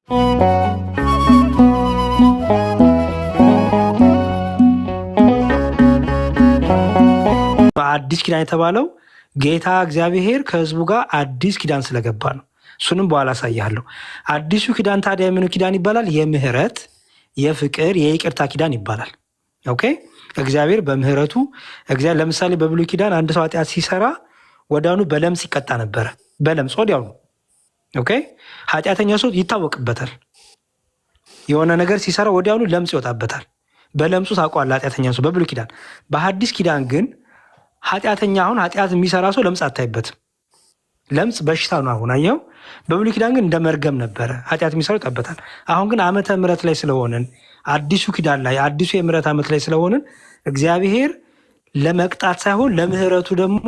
አዲስ ኪዳን የተባለው ጌታ እግዚአብሔር ከህዝቡ ጋር አዲስ ኪዳን ስለገባ ነው። እሱንም በኋላ አሳያለሁ። አዲሱ ኪዳን ታዲያ የምኑ ኪዳን ይባላል? የምህረት፣ የፍቅር፣ የይቅርታ ኪዳን ይባላል። ኦኬ። እግዚአብሔር በምህረቱ ለምሳሌ በብሉይ ኪዳን አንድ ሰው ኃጢአት ሲሰራ ወዲያውኑ በለምጽ ይቀጣ ነበረ። በለምጽ ወዲያውኑ። ኦኬ። ኃጢአተኛ ሰው ይታወቅበታል። የሆነ ነገር ሲሰራ ወዲያውኑ ለምጽ ይወጣበታል። በለምጹ ታውቀዋለህ ኃጢአተኛ ሰው በብሉይ ኪዳን። በሐዲስ ኪዳን ግን ኃጢአተኛ አሁን ኃጢአት የሚሰራ ሰው ለምጽ አታይበትም። ለምጽ በሽታ ነው። አሁን አየኸው። በብሉይ ኪዳን ግን እንደ መርገም ነበረ፣ ኃጢአት የሚሰሩ ይወጣበታል። አሁን ግን ዓመተ ምሕረት ላይ ስለሆንን አዲሱ ኪዳን ላይ አዲሱ የምሕረት ዓመት ላይ ስለሆንን እግዚአብሔር ለመቅጣት ሳይሆን ለምህረቱ ደግሞ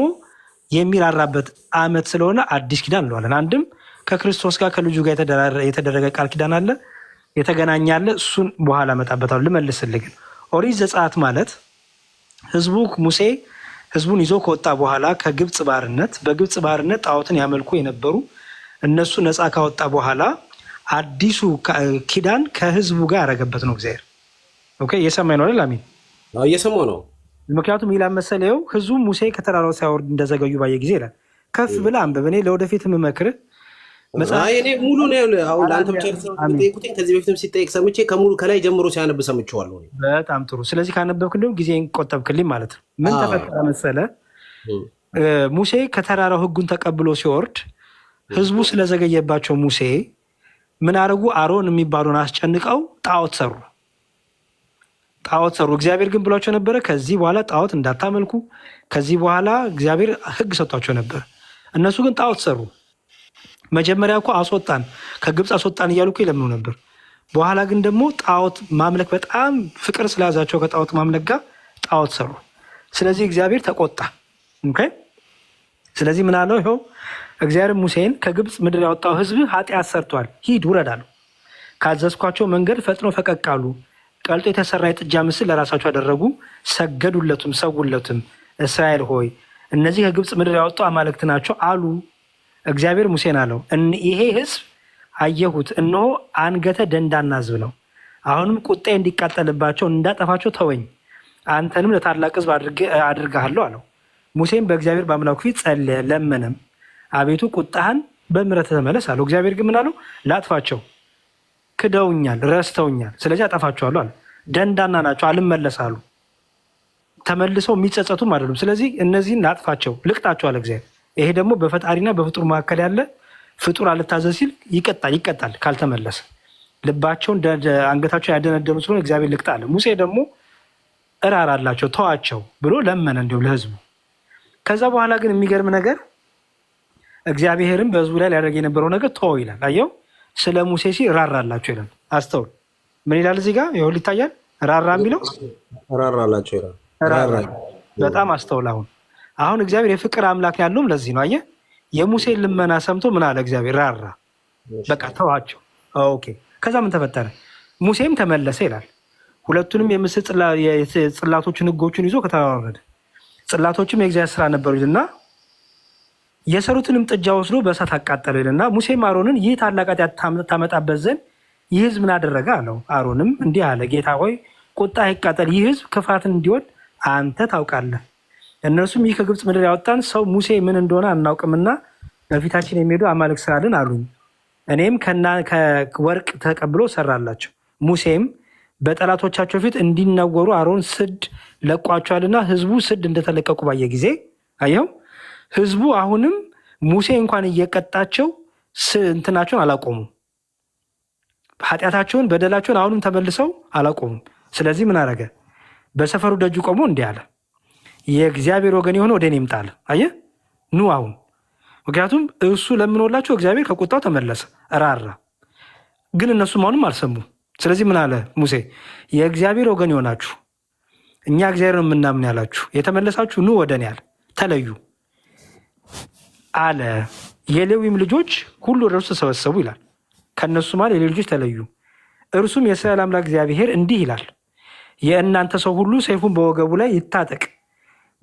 የሚራራበት ዓመት ስለሆነ አዲስ ኪዳን እንለዋለን። አንድም ከክርስቶስ ጋር ከልጁ ጋር የተደረገ ቃል ኪዳን አለ፣ የተገናኘ አለ። እሱን በኋላ እመጣበታለሁ። ልመልስልህ ግን ኦሪት ዘጸአት ማለት ሙሴ ህዝቡን ይዞ ከወጣ በኋላ ከግብፅ ባርነት በግብፅ ባርነት ጣዖትን ያመልኩ የነበሩ እነሱ ነፃ ካወጣ በኋላ አዲሱ ኪዳን ከህዝቡ ጋር ያደረገበት ነው እግዚአብሔር። ኦኬ። እየሰማኝ ነው አይደል? አሚን። እየሰማሁ ነው። ምክንያቱም ይላል መሰለህ ህዝቡ ሙሴ ከተራራው ሳይወርድ እንደዘገዩ ባየ ጊዜ ይላል። ከፍ ብለህ አንብብ። እኔ ለወደፊት የምመክርህ እኔ ሙሉ ነው። አሁን ለአንተ ብቻ ጠይቁትኝ። ከዚህ በፊትም ሲጠይቅ ሰምቼ ከሙሉ ከላይ ጀምሮ ሲያነብ ሰምቼዋለሁ። በጣም ጥሩ። ስለዚህ ካነበብክ እንዲሁም ጊዜን ቆጠብክልኝ ማለት ነው። ምን ተፈጠረ መሰለህ? ሙሴ ከተራራው ህጉን ተቀብሎ ሲወርድ ህዝቡ ስለዘገየባቸው ሙሴ ምን አደረጉ? አሮን የሚባሉን አስጨንቀው ጣዖት ሰሩ። እግዚአብሔር ግን ብሏቸው ነበረ ከዚህ በኋላ ጣዖት እንዳታመልኩ። ከዚህ በኋላ እግዚአብሔር ህግ ሰጥቷቸው ነበር። እነሱ ግን ጣዖት ሰሩ። መጀመሪያ እኮ አስወጣን ከግብፅ አስወጣን እያሉ ይለምኑ ነበር። በኋላ ግን ደግሞ ጣዖት ማምለክ በጣም ፍቅር ስለያዛቸው ከጣዖት ማምለክ ጋር ጣዖት ሰሩ። ስለዚህ እግዚአብሔር ተቆጣ። ኦኬ። ስለዚህ ምን አለው? ይኸው እግዚአብሔር ሙሴን ከግብፅ ምድር ያወጣው ህዝብ ኃጢአት ሰርቷል፣ ሂድ ውረድ አለው። ካዘዝኳቸው መንገድ ፈጥኖ ፈቀቅ አሉ። ቀልጦ የተሰራ የጥጃ ምስል ለራሳቸው አደረጉ፣ ሰገዱለትም ሰውለትም። እስራኤል ሆይ እነዚህ ከግብፅ ምድር ያወጡ አማልክት ናቸው አሉ። እግዚአብሔር ሙሴን አለው ይሄ ህዝብ አየሁት፣ እነሆ አንገተ ደንዳና ህዝብ ነው። አሁንም ቁጣዬ እንዲቃጠልባቸው እንዳጠፋቸው ተወኝ፣ አንተንም ለታላቅ ህዝብ አድርግሃለሁ አለው። ሙሴም በእግዚአብሔር በአምላኩ ፊት ጸለየ፣ ለመነም። አቤቱ ቁጣህን በምሕረት ተመለስ አለው። እግዚአብሔር ግን ምን አለው? ላጥፋቸው፣ ክደውኛል፣ ረስተውኛል፣ ስለዚህ አጠፋቸዋለሁ አለ። ደንዳና ናቸው፣ አልመለስ አሉ። ተመልሰው የሚጸጸቱም አይደሉም። ስለዚህ እነዚህን ላጥፋቸው፣ ልቅጣቸው አለ እግዚአብሔር። ይሄ ደግሞ በፈጣሪና በፍጡር መካከል ያለ ፍጡር አልታዘዝ ሲል ይቀጣል ካልተመለሰ። ልባቸውን አንገታቸውን ያደነደኑ ስለሆነ እግዚአብሔር ልቅጣ አለ። ሙሴ ደግሞ እራራላቸው ተዋቸው ብሎ ለመነ እንዲሁም ለህዝቡ። ከዛ በኋላ ግን የሚገርም ነገር እግዚአብሔርም በህዝቡ ላይ ሊያደርግ የነበረው ነገር ተወው ይላል። አየው፣ ስለ ሙሴ ሲል ራራላቸው ይላል። አስተውል። ምን ይላል እዚህ ጋር? ይኸውልህ ይታያል። ራራ የሚለው ራራላቸው ይላል። በጣም አስተውል። አሁን እግዚአብሔር የፍቅር አምላክ ያለውም ለዚህ ነው። አየህ፣ የሙሴን ልመና ሰምቶ ምን አለ እግዚአብሔር? ራራ፣ በቃ ተዋቸው። ኦኬ። ከዛ ምን ተፈጠረ? ሙሴም ተመለሰ ይላል። ሁለቱንም የምስል ጽላቶችን ህጎቹን ይዞ ከተራወረደ ጽላቶችም የእግዚአብሔር ስራ ነበሩ ይልና የሰሩትንም ጥጃ ወስዶ በእሳት አቃጠለ ይልና ሙሴም አሮንን ይህ ታላቅ ኃጢአት ታመጣበት ዘንድ ይህ ህዝብ ምን አደረገ አለው። አሮንም እንዲህ አለ፣ ጌታ ሆይ ቁጣ ይቃጠል፣ ይህ ህዝብ ክፋትን እንዲወድ አንተ ታውቃለህ። እነርሱም ይህ ከግብፅ ምድር ያወጣን ሰው ሙሴ ምን እንደሆነ አናውቅምና በፊታችን የሚሄዱ አማልክት ስራልን አሉኝ። እኔም ከወርቅ ተቀብሎ ሰራላቸው። ሙሴም በጠላቶቻቸው ፊት እንዲነወሩ አሮን ስድ ለቋቸዋልና ህዝቡ ስድ እንደተለቀቁ ባየ ጊዜ አየው፣ ህዝቡ አሁንም ሙሴ እንኳን እየቀጣቸው እንትናቸውን አላቆሙም። ኃጢአታቸውን በደላቸውን አሁንም ተመልሰው አላቆሙም። ስለዚህ ምን አደረገ? በሰፈሩ ደጁ ቆሞ እንዲህ አለ፣ የእግዚአብሔር ወገን የሆነ ወደ እኔ ይምጣ አለ። አየህ፣ ኑ አሁን። ምክንያቱም እሱ ለምኖላቸው እግዚአብሔር ከቁጣው ተመለሰ፣ ራራ። ግን እነሱም አሁንም አልሰሙም። ስለዚህ ምን አለ ሙሴ? የእግዚአብሔር ወገን የሆናችሁ እኛ እግዚአብሔር ነው የምናምን ያላችሁ የተመለሳችሁ ኑ ወደ እኔ አለ፣ ተለዩ አለ። የሌዊም ልጆች ሁሉ ወደ እርሱ ተሰበሰቡ ይላል። ከእነሱ ማለት የሌዊ ልጆች ተለዩ። እርሱም የእስራኤል አምላክ እግዚአብሔር እንዲህ ይላል፣ የእናንተ ሰው ሁሉ ሰይፉን በወገቡ ላይ ይታጠቅ፣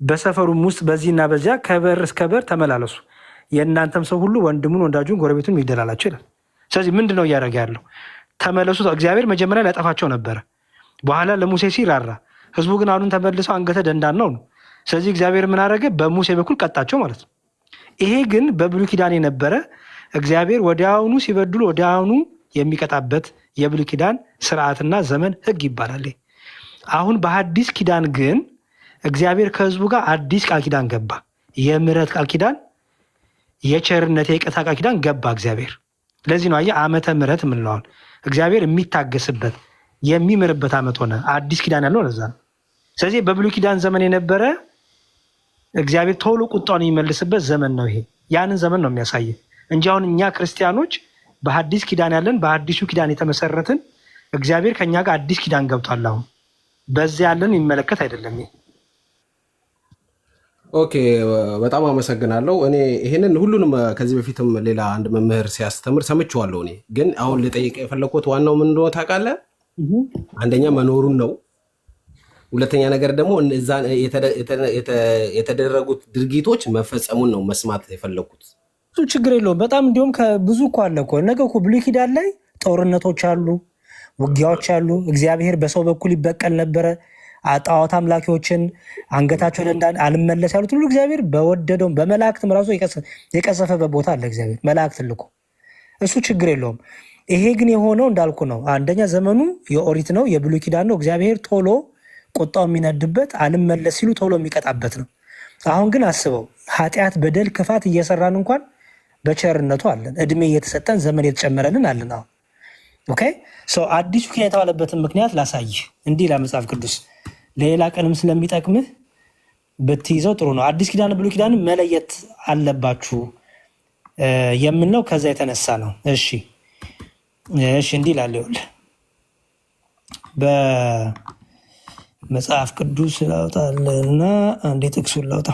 በሰፈሩም ውስጥ በዚህና በዚያ ከበር እስከ በር ተመላለሱ፣ የእናንተም ሰው ሁሉ ወንድሙን ወዳጁን ጎረቤቱን ይግደላላቸው ይላል። ስለዚህ ምንድነው እያደረገ ያለው? ተመለሱ። እግዚአብሔር መጀመሪያ ሊያጠፋቸው ነበረ፣ በኋላ ለሙሴ ሲራራ፣ ህዝቡ ግን አሁን ተመልሰው አንገተ ደንዳናው ነው። ስለዚህ እግዚአብሔር ምን አደረገ? በሙሴ በኩል ቀጣቸው ማለት ነው። ይሄ ግን በብሉይ ኪዳን የነበረ እግዚአብሔር ወዲያውኑ ሲበድሉ ወዲያውኑ የሚቀጣበት የብሉይ ኪዳን ስርዓትና ዘመን ህግ ይባላል። አሁን በሐዲስ ኪዳን ግን እግዚአብሔር ከህዝቡ ጋር አዲስ ቃል ኪዳን ገባ። የምህረት ቃል ኪዳን፣ የቸርነት የይቅርታ ቃል ኪዳን ገባ እግዚአብሔር። ለዚህ ነው አየህ ዓመተ ምህረት የምንለዋል። እግዚአብሔር የሚታገስበት የሚምርበት ዓመት ሆነ። አዲስ ኪዳን ያለው ለዛ ነው። ስለዚህ በብሉይ ኪዳን ዘመን የነበረ እግዚአብሔር ቶሎ ቁጣውን የሚመልስበት ዘመን ነው። ይሄ ያንን ዘመን ነው የሚያሳይ እንጂ አሁን እኛ ክርስቲያኖች በሐዲስ ኪዳን ያለን በአዲሱ ኪዳን የተመሰረትን እግዚአብሔር ከኛ ጋር አዲስ ኪዳን ገብቷል። አሁን በዚያ ያለን የሚመለከት አይደለም። ኦኬ፣ በጣም አመሰግናለሁ። እኔ ይሄንን ሁሉንም ከዚህ በፊትም ሌላ አንድ መምህር ሲያስተምር ሰምቼዋለሁ። እኔ ግን አሁን ልጠይቅ የፈለኩት ዋናው ምን እንደሆነ ታውቃለህ? አንደኛ መኖሩን ነው። ሁለተኛ ነገር ደግሞ እዛ የተደረጉት ድርጊቶች መፈጸሙን ነው መስማት የፈለኩት። ችግር የለውም። በጣም እንዲሁም ከብዙ እኮ አለ እኮ ነገ እኮ ብሉይ ኪዳን ላይ ጦርነቶች አሉ፣ ውጊያዎች አሉ። እግዚአብሔር በሰው በኩል ይበቀል ነበረ። ጣዖት አምላኪዎችን አንገታቸው አልመለስ ያሉት ሁሉ እግዚአብሔር በወደደውም በመላእክትም ራሱ የቀሰፈበት ቦታ አለ እግዚአብሔር መላእክት ልኮ። እሱ ችግር የለውም። ይሄ ግን የሆነው እንዳልኩ ነው። አንደኛ ዘመኑ የኦሪት ነው፣ የብሉይ ኪዳን ነው። እግዚአብሔር ቶሎ ቁጣው የሚነድበት አልመለስ ሲሉ ቶሎ የሚቀጣበት ነው። አሁን ግን አስበው ኃጢአት፣ በደል፣ ክፋት እየሰራን እንኳን በቸርነቱ አለን፣ እድሜ እየተሰጠን ዘመን የተጨመረልን አለን። አሁን ኦኬ ሰው አዲሱ ኪዳን የተባለበትን ምክንያት ላሳይህ። እንዲህ ለመጽሐፍ ቅዱስ ለሌላ ቀንም ስለሚጠቅምህ ብትይዘው ጥሩ ነው። አዲስ ኪዳን ብሉይ ኪዳን መለየት አለባችሁ የምንለው ከዛ የተነሳ ነው። እሺ እንዲህ ይላል። ይኸውልህ በመጽሐፍ ቅዱስ ላውጣልና አንዴ ጥቅሱን ላውጣ።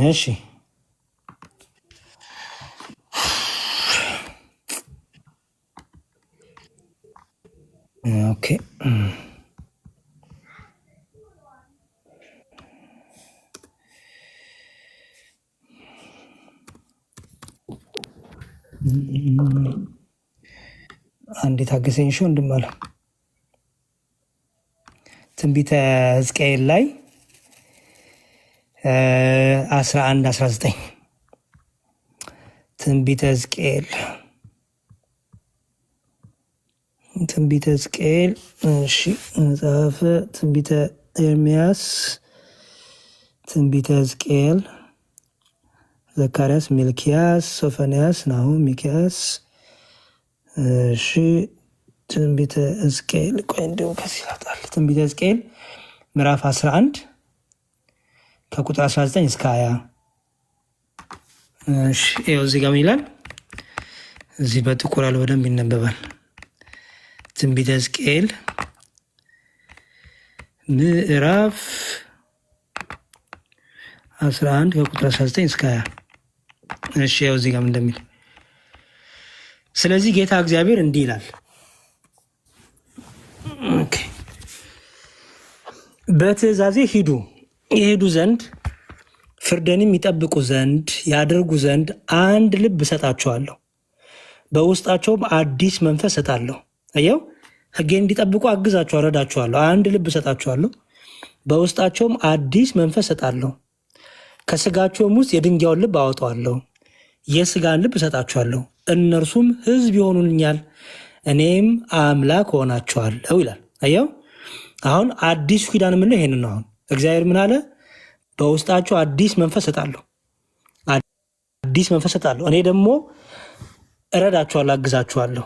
እሺ ኦኬ አንዴ ታገሰኝ። ሾ እንድማለ ትንቢተ ሕዝቅኤል ላይ 11-19 ትንቢተ ሕዝቅኤል እሺ፣ መጽሐፈ ትንቢተ ኤርምያስ፣ ትንቢተ ሕዝቅኤል፣ ዘካርያስ፣ ሚልኪያስ፣ ሶፎንያስ፣ ናሁም፣ ሚክያስ። እሺ ትንቢተ ሕዝቅኤል ቆይ እንደው ከዚህ ላጣል። ትንቢተ ሕዝቅኤል ምዕራፍ 11 ከቁጥር 19 እስከ 20። እሺ ይኸው እዚህ ጋር ምን ይላል? እዚህ በጥቁር ያለ በደንብ ይነበባል። ትንቢተ ሕዝቅኤል ምዕራፍ 11 ከቁጥር 19 እስከ 20። እሺ ያው እዚህ ጋር እንደሚል ስለዚህ ጌታ እግዚአብሔር እንዲህ ይላል፣ በትእዛዜ ሂዱ ይሄዱ ዘንድ ፍርድንም ይጠብቁ ዘንድ ያደርጉ ዘንድ አንድ ልብ እሰጣቸዋለሁ፣ በውስጣቸውም አዲስ መንፈስ እሰጣለሁ። አየው ሕጌን እንዲጠብቁ አግዛቸዋለሁ፣ እረዳቸዋለሁ። አንድ ልብ እሰጣቸዋለሁ፣ በውስጣቸውም አዲስ መንፈስ እሰጣለሁ። ከስጋቸውም ውስጥ የድንጋዩን ልብ አወጣዋለሁ፣ የስጋን ልብ እሰጣቸዋለሁ። እነርሱም ሕዝብ ይሆኑልኛል፣ እኔም አምላክ ሆናቸዋለሁ ይላል። አየው አሁን አዲሱ ኪዳን የምንለው ይሄንን ነው። አሁን እግዚአብሔር ምን አለ? በውስጣቸው አዲስ መንፈስ እሰጣለሁ፣ አዲስ መንፈስ እሰጣለሁ። እኔ ደግሞ እረዳቸዋለሁ፣ አግዛቸዋለሁ።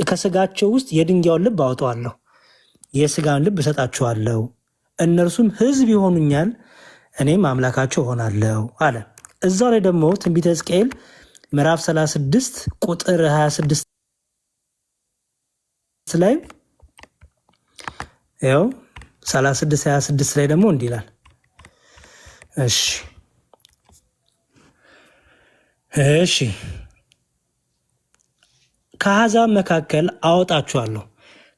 ከስጋቸው ውስጥ የድንጋዩን ልብ አወጣዋለሁ፣ የስጋን ልብ እሰጣቸዋለሁ። እነርሱም ሕዝብ ይሆኑኛል፣ እኔም አምላካቸው ሆናለሁ አለ። እዛው ላይ ደግሞ ትንቢተ ሕዝቅኤል ምዕራፍ 36 ቁጥር 26 ላይ ያው 36-26 ላይ ደግሞ እንዲህ ይላል። እሺ ከአሕዛብ መካከል አወጣችኋለሁ፣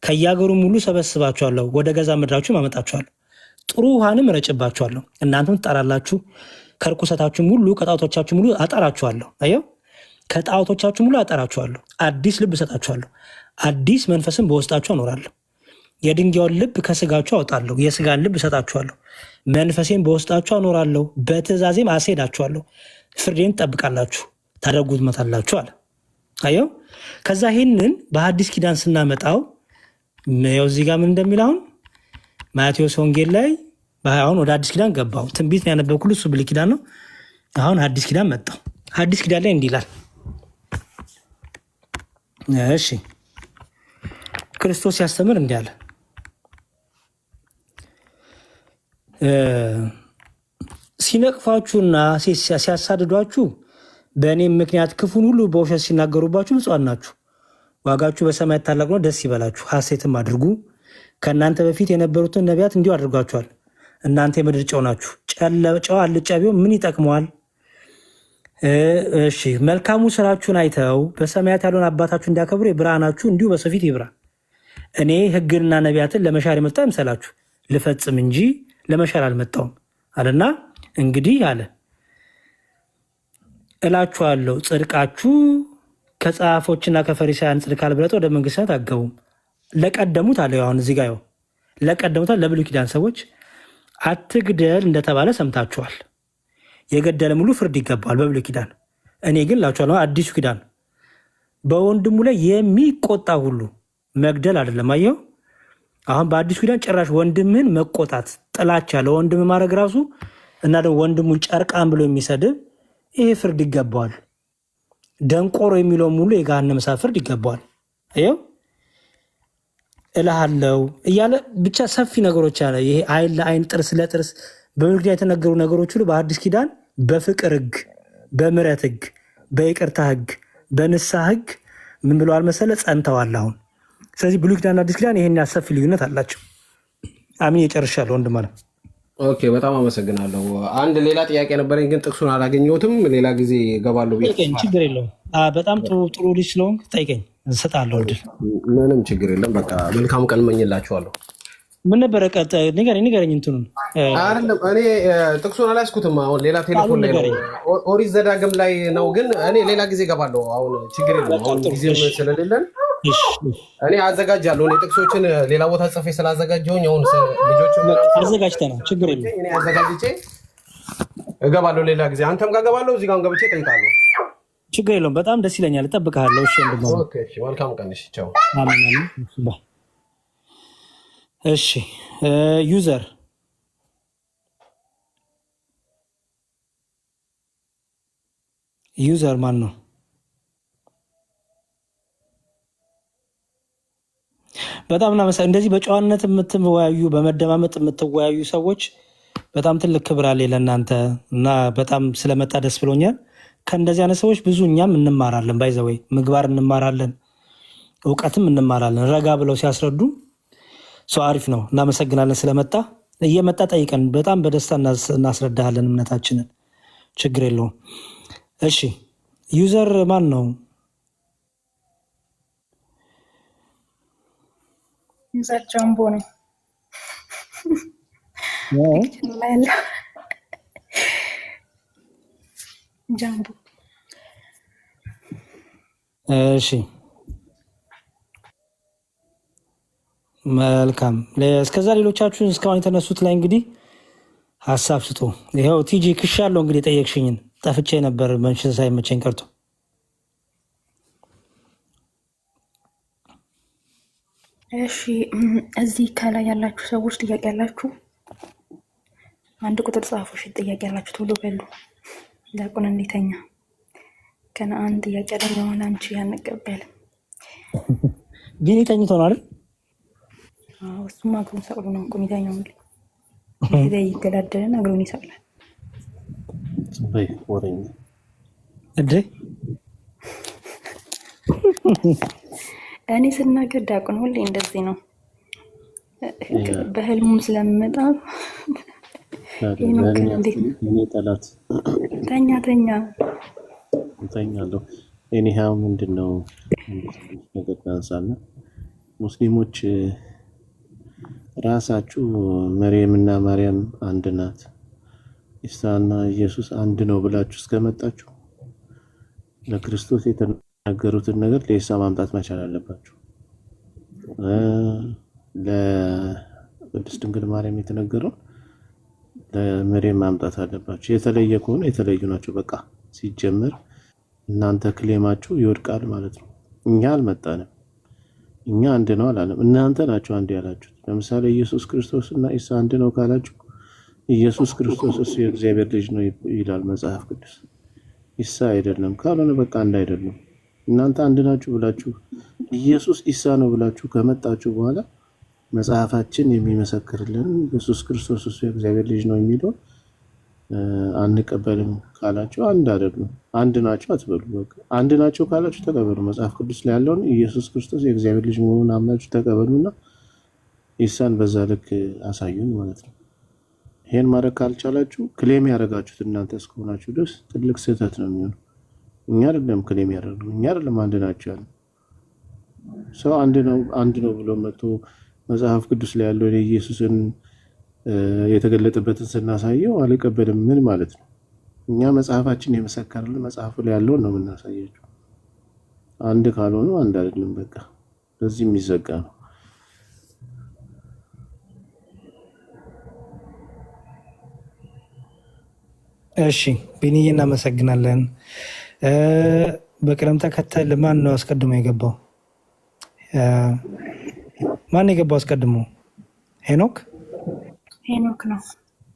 ከየአገሩም ሁሉ ሰበስባችኋለሁ፣ ወደ ገዛ ምድራችሁም አመጣችኋለሁ። ጥሩ ውሃንም እረጭባችኋለሁ፣ እናንተም ትጠራላችሁ። ከርኩሰታችሁም ሁሉ ከጣዖቶቻችሁም ሁሉ አጠራችኋለሁ። አየው፣ ከጣዖቶቻችሁም ሁሉ አጠራችኋለሁ። አዲስ ልብ እሰጣችኋለሁ፣ አዲስ መንፈስም በውስጣችሁ አኖራለሁ። የድንጋዩን ልብ ከስጋችሁ አወጣለሁ፣ የስጋን ልብ እሰጣችኋለሁ። መንፈሴን በውስጣችሁ አኖራለሁ፣ በትእዛዜም አስሄዳችኋለሁ። ፍርዴን ትጠብቃላችሁ፣ ታደርጉትመታላችሁ አለ። አየው። ከዛ ይህንን በሐዲስ ኪዳን ስናመጣው ያው እዚህ ጋር ምን እንደሚል አሁን ማቴዎስ ወንጌል ላይ አሁን ወደ አዲስ ኪዳን ገባው። ትንቢት ነው ያነበብኩት፣ እሱ ብሉይ ኪዳን ነው። አሁን አዲስ ኪዳን መጣው። አዲስ ኪዳን ላይ እንዲህ ይላል። እሺ ክርስቶስ ሲያስተምር እንዲህ አለ። ሲነቅፋችሁና ሲያሳድዷችሁ በእኔም ምክንያት ክፉን ሁሉ በውሸት ሲናገሩባችሁ ብፁዓን ናችሁ፣ ዋጋችሁ በሰማያት ታላቅ ነው። ደስ ይበላችሁ፣ ሐሴትም አድርጉ። ከእናንተ በፊት የነበሩትን ነቢያት እንዲሁ አድርጓቸዋል። እናንተ የምድር ጨው ናችሁ። ጨው አልጫ ቢሆን ምን ይጠቅመዋል? እሺ መልካሙ ስራችሁን አይተው በሰማያት ያለውን አባታችሁ እንዲያከብሩ የብርሃናችሁ እንዲሁ በሰው ፊት ይብራ። እኔ ሕግንና ነቢያትን ለመሻር የመጣሁ አይምሰላችሁ፣ ልፈጽም እንጂ ለመሻር አልመጣሁም አለና እንግዲህ አለ እላችኋለሁ ጽድቃችሁ ከጸሐፎችና ከፈሪሳውያን ጽድቅ ካልበለጠ ወደ መንግሥተ ሰማያት አትገቡም። ለቀደሙት አለ አሁን እዚህ ጋር ለቀደሙት ለብሉይ ኪዳን ሰዎች አትግደል እንደተባለ ሰምታችኋል። የገደለ ሙሉ ፍርድ ይገባል በብሉይ ኪዳን። እኔ ግን እላችኋለሁ አዲሱ ኪዳን በወንድሙ ላይ የሚቆጣ ሁሉ መግደል አይደለም። አየው አሁን በአዲሱ ኪዳን ጭራሽ ወንድምህን መቆጣት፣ ጥላቻ ለወንድም ማድረግ ራሱ እና ደግሞ ወንድሙን ጨርቃን ብሎ የሚሰድብ ይሄ ፍርድ ይገባዋል። ደንቆሮ የሚለውን ሙሉ የገሃነመ እሳት ፍርድ ይገባዋል። አየው እልሃለው እያለ ብቻ ሰፊ ነገሮች አለ። ይሄ አይን ለአይን ጥርስ ለጥርስ በብሉይ ኪዳን የተነገሩ ነገሮች ሁሉ በአዲስ ኪዳን በፍቅር ሕግ፣ በምሕረት ሕግ፣ በይቅርታ ሕግ፣ በንስሐ ሕግ ምን ብለዋል መሰለ ጸንተዋል አሁን። ስለዚህ ብሉይ ኪዳን አዲስ ኪዳን ይሄን ሰፊ ልዩነት አላቸው። አሚን የጨርሻለሁ ወንድም አለ። ኦኬ በጣም አመሰግናለሁ። አንድ ሌላ ጥያቄ ነበረኝ ግን ጥቅሱን አላገኘሁትም። ሌላ ጊዜ እገባለሁ። ችግር የለውም። በጣም ጥሩ ልጅ ስለሆንክ ጠይቀኝ፣ እሰጥሃለሁ እድል። ምንም ችግር የለም። በቃ መልካም ቀን እመኝላችኋለሁ። ምን ነበረ ንገረኝ። እንትኑን አይደለም እኔ ጥቅሱን አላስኩትም። አሁን ሌላ ቴሌፎን ላይ ነው፣ ኦሪት ዘዳግም ላይ ነው። ግን እኔ ሌላ ጊዜ እገባለሁ። አሁን ችግር የለም። አሁን ጊዜም ስለሌለን እኔ አዘጋጃለሁ። እኔ ጥቅሶችን ሌላ ቦታ ጽፌ ስላዘጋጀሁኝ አሁን ልጆች አዘጋጅተናል። ችግር የለም። እኔ አዘጋጅቼ እገባለሁ። ሌላ ጊዜ አንተም ጋር እገባለሁ። እዚህ ጋር ገብቼ እጠይቃለሁ። ችግር የለውም። በጣም ደስ ይለኛል። እጠብቅሃለሁ። እሺ መልካም ቀን። እሺ ቻው። እሺ ዩዘር ማን ነው? በጣም እንደዚህ በጨዋነት የምትወያዩ በመደማመጥ የምትወያዩ ሰዎች በጣም ትልቅ ክብር አለ ለእናንተ እና በጣም ስለመጣ ደስ ብሎኛል። ከእንደዚህ አይነት ሰዎች ብዙ እኛም እንማራለን። ባይዘወይ ምግባር እንማራለን፣ እውቀትም እንማራለን። ረጋ ብለው ሲያስረዱ ሰው አሪፍ ነው። እናመሰግናለን ስለመጣ። እየመጣ ጠይቀን፣ በጣም በደስታ እናስረዳሃለን እምነታችንን። ችግር የለውም። እሺ ዩዘር ማን ነው? ዩዘር ጃምቦ ነው። ጃምቦ። እሺ መልካም። እስከዛ ሌሎቻችሁን እስካሁን የተነሱት ላይ እንግዲህ ሀሳብ ስጡ። ይኸው ቲጂ ክሽ ያለው እንግዲህ ጠየቅሽኝን ጠፍቼ ነበር መንሽን ሳይመቸኝ ቀርቶ። እሺ እዚህ ከላይ ያላችሁ ሰዎች ጥያቄ ያላችሁ አንድ ቁጥር ጻፉ። እሺ ጥያቄ ያላችሁ ቶሎ በሉ። ዲያቆን እንዴተኛ ከነአን ጥያቄ ያደረገውን አንቺ አንቀበልም። ቢኒ ተኝቶ ነው አይደል? እሱማ እግሩን ሰቅሎ ነው እኮ የሚተኛው። እንግዲህ ይገዳደልን እግሩን ይሰቅላል። እንዴ እኔ ስናገር ዲያቆን ሁሌ እንደዚህ ነው። በህልሙም ስለምመጣ ጠላት ተኛ እተኛለሁ። ኤኒሃው ምንድን ነው ነገር ታንሳና ሙስሊሞች ራሳችሁ መርየምና ማርያም አንድ ናት፣ ኢሳና ኢየሱስ አንድ ነው ብላችሁ እስከመጣችሁ ለክርስቶስ የተናገሩትን ነገር ለኢሳ ማምጣት መቻል አለባችሁ። ለቅድስት ድንግል ማርያም የተነገረው ለመርየም ማምጣት አለባችሁ። የተለየ ከሆነ የተለዩ ናቸው። በቃ ሲጀመር እናንተ ክሌማችሁ ይወድቃል ማለት ነው። እኛ አልመጣንም፣ እኛ አንድ ነው አላለም። እናንተ ናችሁ አንድ ያላችሁት። ለምሳሌ ኢየሱስ ክርስቶስ እና ኢሳ አንድ ነው ካላችሁ ኢየሱስ ክርስቶስ እሱ የእግዚአብሔር ልጅ ነው ይላል መጽሐፍ ቅዱስ። ኢሳ አይደለም ካልሆነ በቃ አንድ አይደለም። እናንተ አንድ ናችሁ ብላችሁ ኢየሱስ ኢሳ ነው ብላችሁ ከመጣችሁ በኋላ መጽሐፋችን የሚመሰክርልን ኢየሱስ ክርስቶስ እሱ የእግዚአብሔር ልጅ ነው የሚለው አንቀበልም ካላችሁ አንድ አይደለም። አንድ ናቸው አትበሉ። በቃ አንድ ናቸው ካላችሁ ተቀበሉ። መጽሐፍ ቅዱስ ላይ ያለውን ኢየሱስ ክርስቶስ የእግዚአብሔር ልጅ መሆኑን አምናችሁ ተቀበሉና ኢሳን በዛ ልክ አሳዩን ማለት ነው። ይሄን ማድረግ ካልቻላችሁ ክሌም ያደረጋችሁት እናንተ እስከሆናችሁ ድረስ ትልቅ ስህተት ነው የሚሆነው። እኛ አይደለም ክሌም ያደረግነው፣ እኛ አይደለም አንድ ናቸው ያለ ሰው አንድ ነው ብሎ መጥቶ መጽሐፍ ቅዱስ ላይ ያለውን የኢየሱስን የተገለጠበትን ስናሳየው አልቀበልም ምን ማለት ነው? እኛ መጽሐፋችን የመሰከረልን መጽሐፉ ላይ ያለውን ነው የምናሳያቸው። አንድ ካልሆኑ አንድ አይደለም በቃ ለዚህ የሚዘጋ ነው። እሺ ቢኒዬ እናመሰግናለን። በቅደም ተከተል ማን ነው አስቀድሞ የገባው? ማን የገባው አስቀድሞ? ሄኖክ ነው።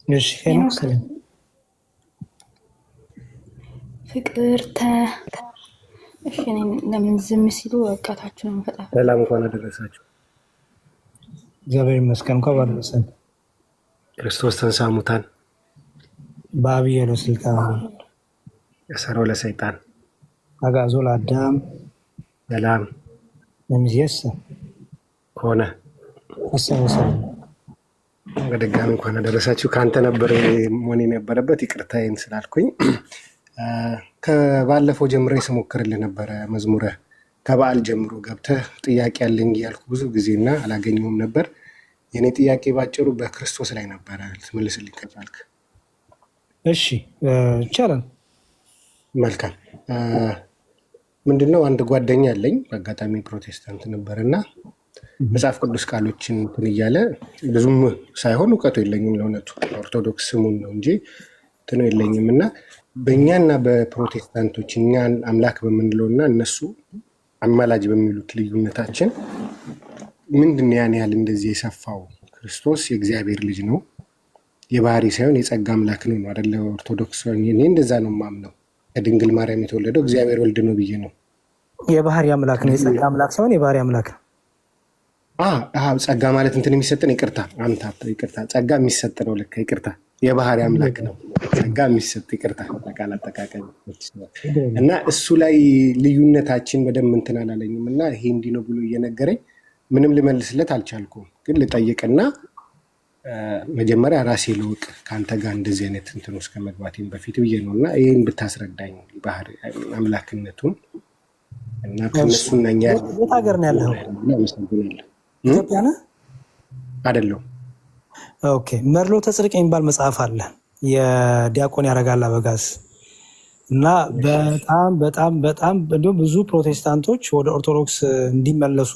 እሺ ሄኖክ ፍቅርተ። እሺ ለምን ዝም ሲሉ ወቃታችሁ ነው ፈጣ። ሰላም እንኳን አደረሳችሁ። እግዚአብሔር ይመስገን። እንኳን ባደረሰን። ክርስቶስ ተንሥአ እሙታን በዐቢይ ኃይሉ ወሥልጣን አሰሮ ለሰይጣን አግዓዞ ለአዳም ሰላም እምይእዜሰ ኮነ። አሰበሰብ በድጋሚ እንኳን አደረሳችሁ። ከአንተ ነበር መሆን የነበረበት ይቅርታዬን ስላልኩኝ። ከባለፈው ጀምሬ ስሞክርልህ ነበረ መዝሙረ ከበዓል ጀምሮ ገብተህ ጥያቄ ያለኝ እያልኩ ብዙ ጊዜና አላገኘሁም ነበር። የኔ ጥያቄ ባጭሩ በክርስቶስ ላይ ነበረ። ልትመልስልኝ ከቻልክ? እሺ ይቻላል። መልካም። ምንድነው አንድ ጓደኛ አለኝ በአጋጣሚ ፕሮቴስታንት ነበር እና መጽሐፍ ቅዱስ ቃሎችን እንትን እያለ ብዙም ሳይሆን እውቀቱ የለኝም ለእውነቱ ኦርቶዶክስ ስሙን ነው እንጂ እንትኑ የለኝም እና በእኛና በፕሮቴስታንቶች እኛን አምላክ በምንለው እና እነሱ አማላጅ በሚሉት ልዩነታችን ምንድን ያን ያህል እንደዚህ የሰፋው? ክርስቶስ የእግዚአብሔር ልጅ ነው የባህሪ ሳይሆን የጸጋ አምላክ ነው አይደለ? ኦርቶዶክስ እኔ እንደዛ ነው የማምነው። ከድንግል ማርያም የተወለደው እግዚአብሔር ወልድ ነው ብዬ ነው። የባህሪ አምላክ ነው፣ የጸጋ አምላክ ሳይሆን የባህሪ አምላክ ነው። ጸጋ ማለት እንትን የሚሰጥ ነው። ይቅርታ ጸጋ የሚሰጥ ነው። ልክ ይቅርታ፣ የባህሪ አምላክ ነው ጸጋ የሚሰጥ። ይቅርታ ቃል አጠቃቀም እና እሱ ላይ ልዩነታችን በደንብ እንትን አላለኝም እና ይሄ እንዲህ ነው ብሎ እየነገረኝ ምንም ልመልስለት አልቻልኩም። ግን ልጠይቅና መጀመሪያ ራሴ ልውቅ ከአንተ ጋር እንደዚህ አይነት እንትን ውስጥ ከመግባቴም በፊት ብዬ ነው እና ይህን ብታስረዳኝ ባህሪ አምላክነቱን እና ከነሱና እኛ የት ሀገር ነው ያለው? ኢትዮጵያ ነህ? አይደለሁም። ኦኬ። መርሎተ ጽድቅ የሚባል መጽሐፍ አለ የዲያቆን ያረጋል አበጋዝ እና በጣም በጣም በጣም እንዲሁም ብዙ ፕሮቴስታንቶች ወደ ኦርቶዶክስ እንዲመለሱ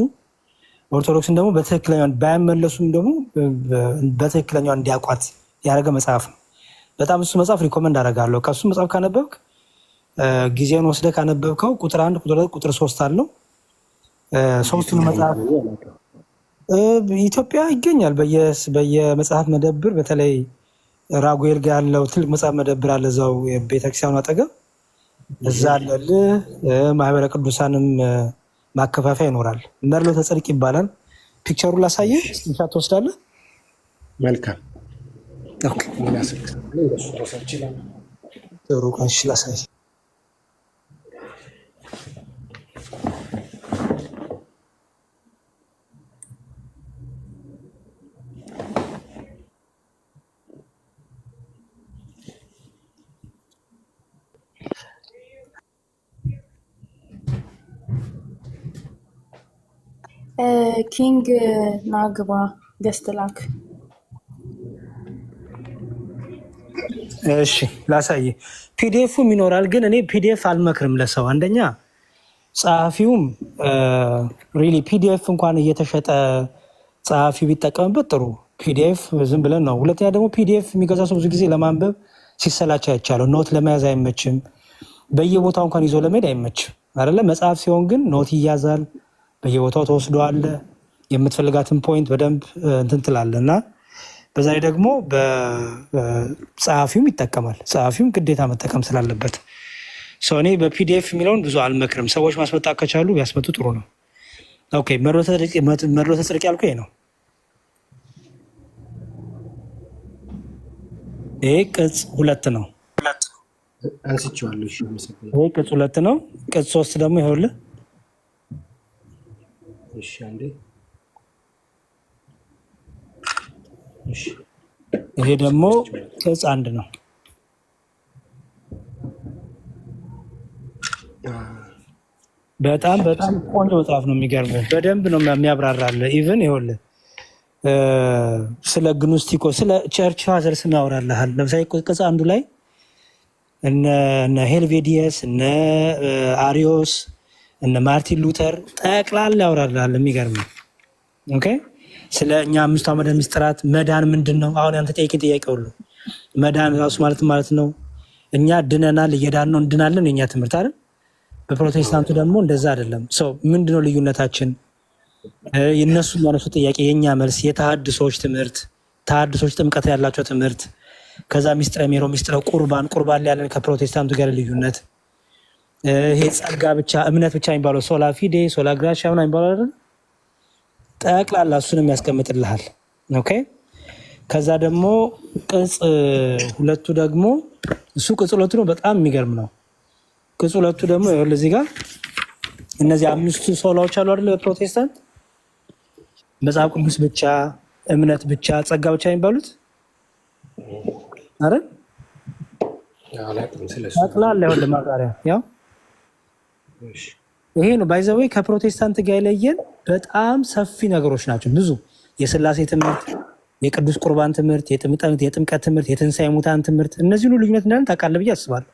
ኦርቶዶክስን ደግሞ በትክክለኛው ባያመለሱም ደግሞ በትክክለኛው እንዲያቋት ያደረገ መጽሐፍ ነው። በጣም እሱ መጽሐፍ ሪኮመንድ አደርጋለሁ። ከእሱ መጽሐፍ ካነበብክ ጊዜውን ወስደህ ካነበብከው ቁጥር 1 ቁጥር 2 ቁጥር 3 አለው። ሶስቱን መጽሐፍ ኢትዮጵያ ይገኛል በየመጽሐፍ መደብር። በተለይ ራጉኤል ጋር ያለው ትልቅ መጽሐፍ መደብር አለ እዛው ቤተክርስቲያኑ አጠገብ፣ እዛ አለልህ። ማህበረ ቅዱሳንም ማከፋፈያ ይኖራል። መርሎተ ጽድቅ ይባላል። ፒክቸሩን ላሳየህ፣ ስክሪንሻት ትወስዳለህ። መልካም ጥሩ ቀንሽ ላሳይ። ኪንግ ናግባ ገስት ላክ። እሺ ላሳይ። ፒዲኤፍም ይኖራል፣ ግን እኔ ፒዲኤፍ አልመክርም ለሰው። አንደኛ ጸሐፊውም ሪሊ ፒዲኤፍ እንኳን እየተሸጠ ጸሐፊው ቢጠቀምበት ጥሩ። ፒዲኤፍ ዝም ብለን ነው። ሁለተኛ ደግሞ ፒዲኤፍ የሚገዛ ሰው ብዙ ጊዜ ለማንበብ ሲሰላች አይቻለሁ። ኖት ለመያዝ አይመችም። በየቦታው እንኳን ይዞ ለመሄድ አይመችም አይደለ? መጽሐፍ ሲሆን ግን ኖት ይያዛል፣ በየቦታው ተወስዷል። የምትፈልጋትን ፖይንት በደንብ እንትን ትላለህ እና በዛ ላይ ደግሞ ጸሐፊውም ይጠቀማል። ጸሐፊውም ግዴታ መጠቀም ስላለበት እኔ በፒዲኤፍ የሚለውን ብዙ አልመክርም። ሰዎች ማስመጣት ከቻሉ ቢያስመጡ ጥሩ ነው። ኦኬ መድሎተ ጽድቅ ያልኩ ይሄ ነው። ይሄ ቅጽ 2 ነው። አንስቼዋለሁ። ይሄ ቅጽ 2 ነው። ቅጽ 3 ደግሞ ይኸውልህ። እሺ አንዴ። እሺ ይሄ ደግሞ ቅጽ 1 ነው። በጣም በጣም ቆንጆ መጽሐፍ ነው። የሚገርምህ በደንብ ነው የሚያብራራልህ። ኢቭን ይኸውልህ ስለ ግኖስቲኮ ስለ ቸርች ፋዘርስ እናወራልሃል። ለምሳሌ ቅጽ 1 ላይ እነ ሄልቬዲየስ እነ አሪዮስ እነ ማርቲን ሉተር ጠቅላላ ያወራልሃል። የሚገርምህ ኦኬ። ስለ እኛ 5 አዕማደ ምስጢራት መዳን ምንድን ነው? አሁን ያንተ ጠይቄ ጥያቄ ሁሉ መዳን ራሱ ማለት ነው እኛ ድነናል፣ እየዳን ነው፣ እንድናለን የኛ ትምህርት አይደል? በፕሮቴስታንቱ ደግሞ እንደዛ አይደለም። ምንድነው ልዩነታችን? የነሱ የሚያነሱ ጥያቄ የኛ መልስ፣ የተሐድሶች ትምህርት፣ ተሐድሶች ጥምቀት ያላቸው ትምህርት፣ ከዛ ሚስጥረ ሜሮ፣ ሚስጥረ ቁርባን ላይ ያለን ከፕሮቴስታንቱ ጋር ልዩነት፣ ይሄ ጸጋ ብቻ እምነት ብቻ የሚባለው ሶላ ፊዴ ሶላ ግራሻ ምናምን የሚባለው አይደል? ጠቅላላ እሱንም ያስቀምጥልሃል። ኦኬ። ከዛ ደግሞ ቅጽ 2 ደግሞ እሱ ቅጽ 2 ነው። በጣም የሚገርም ነው። ቅጽ 2 ደግሞ ይኸውልህ እዚህ ጋር እነዚህ 5 ሶላዎች አሉ አይደል? በፕሮቴስታንት መጽሐፍ ቅዱስ ብቻ፣ እምነት ብቻ፣ ጸጋ ብቻ የሚባሉት አይደል? ጠቅላላ ይኸውልህ ማብራሪያ ያው ይሄ ነው። ባይ ዘ ዌይ ከፕሮቴስታንት ጋር የለየን በጣም ሰፊ ነገሮች ናቸው። ብዙ የሥላሴ ትምህርት፣ የቅዱስ ቁርባን ትምህርት፣ የጥምቀት ትምህርት፣ የትንሣኤ ሙታን ትምህርት፣ እነዚህ ሁሉ ልዩነት እንዳለን ታውቃለህ ብዬ አስባለሁ።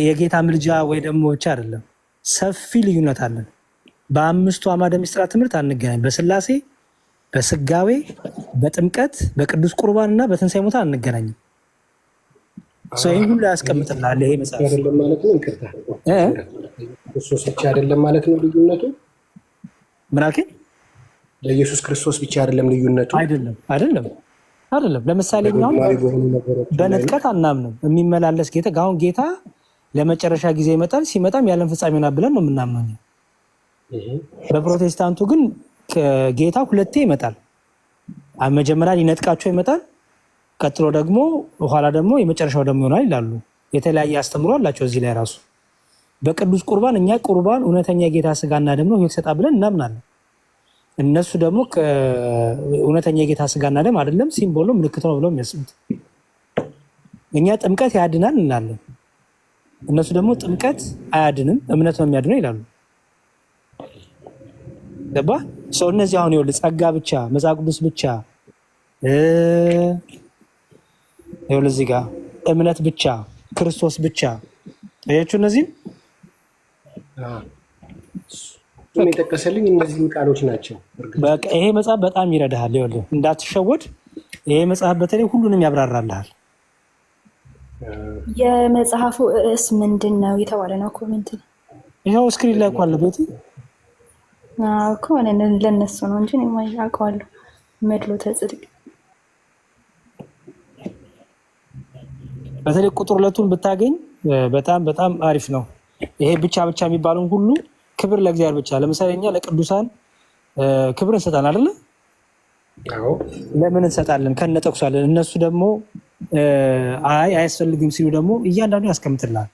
የጌታ ምልጃ ወይ ደግሞ ብቻ አይደለም፣ ሰፊ ልዩነት አለን። በ5 አዕማደ ምስጢራት ትምህርት አንገናኝ። በሥላሴ፣ በስጋዌ፣ በጥምቀት፣ በቅዱስ ቁርባን እና በትንሣኤ ሙታን አንገናኝም። ይህ ሁሉ ያስቀምጥልሃል ይሄ መጽሐፍ አይደለም ማለት ነው። ይቅርታ ክርስቶስ ብቻ አይደለም ማለት ነው ልዩነቱ። ምን አልከኝ? ለኢየሱስ ክርስቶስ ብቻ አይደለም ልዩነቱ። አይደለም። ለምሳሌ በንጥቀት አናምንም። የሚመላለስ ጌታ አሁን ጌታ ለመጨረሻ ጊዜ ይመጣል። ሲመጣም ያለን ፍጻሜ ሆና ብለን ነው የምናምነው። በፕሮቴስታንቱ ግን ጌታ 2 ይመጣል። መጀመሪያ ሊነጥቃቸው ይመጣል፣ ቀጥሎ ደግሞ በኋላ ደግሞ የመጨረሻው ደግሞ ይሆናል ይላሉ። የተለያየ አስተምሮ አላቸው እዚህ ላይ ራሱ። በቅዱስ ቁርባን እኛ ቁርባን እውነተኛ ጌታ ስጋና ደም ነው ይሰጣ ብለን እናምናለን። እነሱ ደግሞ እውነተኛ የጌታ ስጋና ደም አይደለም ሲምቦል ነው ምልክት ነው ብለው የሚያስቡት። እኛ ጥምቀት ያድናል እንላለን፣ እነሱ ደግሞ ጥምቀት አያድንም እምነት ነው የሚያድነው ይላሉ። ገባ? እነዚህ አሁን ይኸውልህ ጸጋ ብቻ፣ መጽሐፍ ቅዱስ ብቻ፣ ይኸውልህ እዚህ ጋር እምነት ብቻ፣ ክርስቶስ ብቻ አያችሁ። እነዚህም የጠቀሰልኝ እነዚህ ቃሎች ናቸው። በቃ ይሄ መጽሐፍ በጣም ይረዳሃል። ይኸውልህ እንዳትሸወድ፣ ይሄ መጽሐፍ በተለይ ሁሉንም ያብራራልሃል። የመጽሐፉ ርዕስ ምንድን ነው የተባለ ነው? ኮሜንት ይኸው ስክሪን ላይ እኮ አለ ቤቲ እኮ ለእነሱ ነው እንጂ እኔማ አውቀዋለሁ። መድሎተ ጽድቅ በተለይ ቁጥር 2ቱን ብታገኝ በጣም በጣም አሪፍ ነው። ይሄ ብቻ የሚባለውን ሁሉ ክብር ለእግዚአብሔር ብቻ። ለምሳሌ እኛ ለቅዱሳን ክብር እንሰጣለን አይደለ? ለምን እንሰጣለን? ከነጠቅሷለን። እነሱ ደግሞ አያስፈልግም ሲሉ ደግሞ እያንዳንዱ ያስቀምጥልሃል።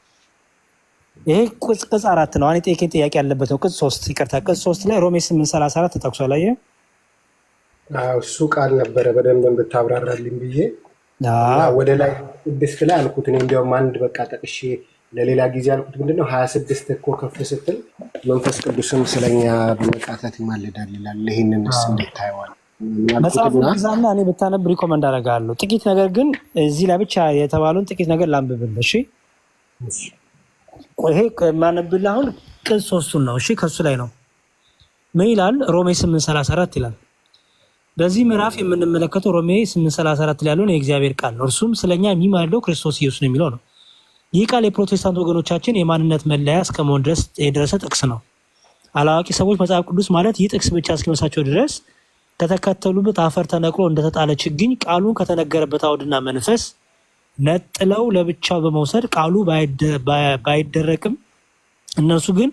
ይሄ ቅጽ 4 ነው። አሁን የጠየቀኝ ጥያቄ ያለበት ነው። ቅጽ 3 ይቅርታ፣ ቅጽ 3 ላይ ሮሜ 8:34 ተጠቅሷል። አየህ፣ እሱ ቃል ነበረ በደንብ ብታብራራልኝ ብዬ ወደ ላይ 6 ላይ አልኩት። እኔ እንዲያውም አንድ በቃ ጠቅሼ ለሌላ ጊዜ አልኩት። ምንድነው 26 እኮ ከፍ ስትል መንፈስ ቅዱስም ስለኛ በመቃተት ይማልዳል ይላል። ይህንንስ እንዴት ታየዋለህ? መጽሐፍ ግዛና እኔ ብታነብ ሪኮመንድ አደርጋለሁ። ጥቂት ነገር ግን እዚህ ላይ ብቻ የተባለውን ጥቂት ነገር ላንብብልህ። እሺ ይሄ ማነብልህ አሁን ቅጽ 3 ነው። እሺ ከሱ ላይ ነው። ምን ይላል? ሮሜ 8:34 ይላል። በዚህ ምዕራፍ የምንመለከተው ሮሜ 8:34 ላይ ያለውን የእግዚአብሔር ቃል ነው። እርሱም ስለኛ የሚማልደው ክርስቶስ ኢየሱስ ነው የሚለው ነው። ይህ ቃል የፕሮቴስታንት ወገኖቻችን የማንነት መለያ እስከመሆን ድረስ የደረሰ ጥቅስ ነው። አላዋቂ ሰዎች መጽሐፍ ቅዱስ ማለት ይህ ጥቅስ ብቻ እስኪመስላቸው ድረስ ከተከተሉበት አፈር ተነቅሎ እንደተጣለ ችግኝ ቃሉን ከተነገረበት አውድና መንፈስ ነጥለው ለብቻው በመውሰድ ቃሉ ባይደረቅም እነሱ ግን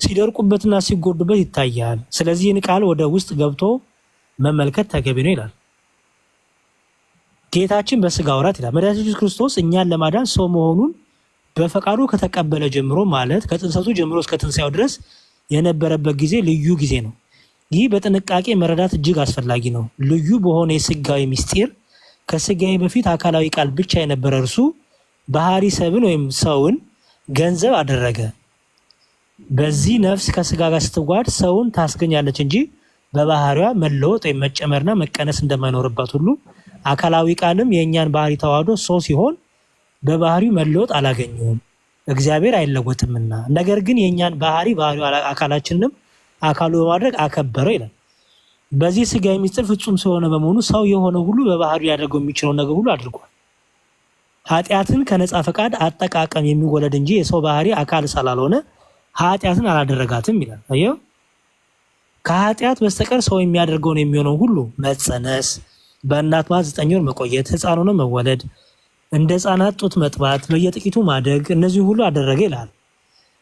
ሲደርቁበትና ሲጎዱበት ይታያል። ስለዚህ ይህን ቃል ወደ ውስጥ ገብቶ መመልከት ተገቢ ነው ይላል። ጌታችን በስጋ ወራት ይላል መድኃኒታችን ኢየሱስ ክርስቶስ እኛን ለማዳን ሰው መሆኑን በፈቃዱ ከተቀበለ ጀምሮ ማለት ከጥንሰቱ ጀምሮ እስከ ትንሣኤው ድረስ የነበረበት ጊዜ ልዩ ጊዜ ነው። ይህ በጥንቃቄ መረዳት እጅግ አስፈላጊ ነው። ልዩ በሆነ የስጋዊ ምስጢር ከስጋዊ በፊት አካላዊ ቃል ብቻ የነበረ እርሱ ባህሪ ሰብን ወይም ሰውን ገንዘብ አደረገ። በዚህ ነፍስ ከስጋ ጋር ስትዋሃድ ሰውን ታስገኛለች እንጂ በባህሪዋ መለወጥ ወይም መጨመርና መቀነስ እንደማይኖርባት ሁሉ አካላዊ ቃልም የእኛን ባህሪ ተዋህዶ ሰው ሲሆን በባህሪው መለወጥ አላገኘውም፣ እግዚአብሔር አይለወጥምና። ነገር ግን የእኛን ባህሪ አካላችንንም አካሉ በማድረግ አከበረው ይላል። በዚህ ስጋዊ ምስጢር ፍጹም ስለሆነ በመሆኑ ሰው የሆነ ሁሉ በባህሪው ያደርገው የሚችለውን ነገር ሁሉ አድርጓል። ኃጢአትን ከነፃ ፈቃድ አጠቃቀም የሚወለድ እንጂ የሰው ባህሪ አካል ስላልሆነ ኃጢአትን አላደረጋትም ይላል። አየው፣ ከኃጢአት በስተቀር ሰው የሚያደርገውን የሚሆነው ሁሉ መጸነስ፣ በእናት ማህፀን 9 ወር መቆየት፣ ሕፃን ሆኖ መወለድ፣ እንደ ሕፃናት ጡት መጥባት፣ በየጥቂቱ ማደግ፣ እነዚህ ሁሉ አደረገ ይላል።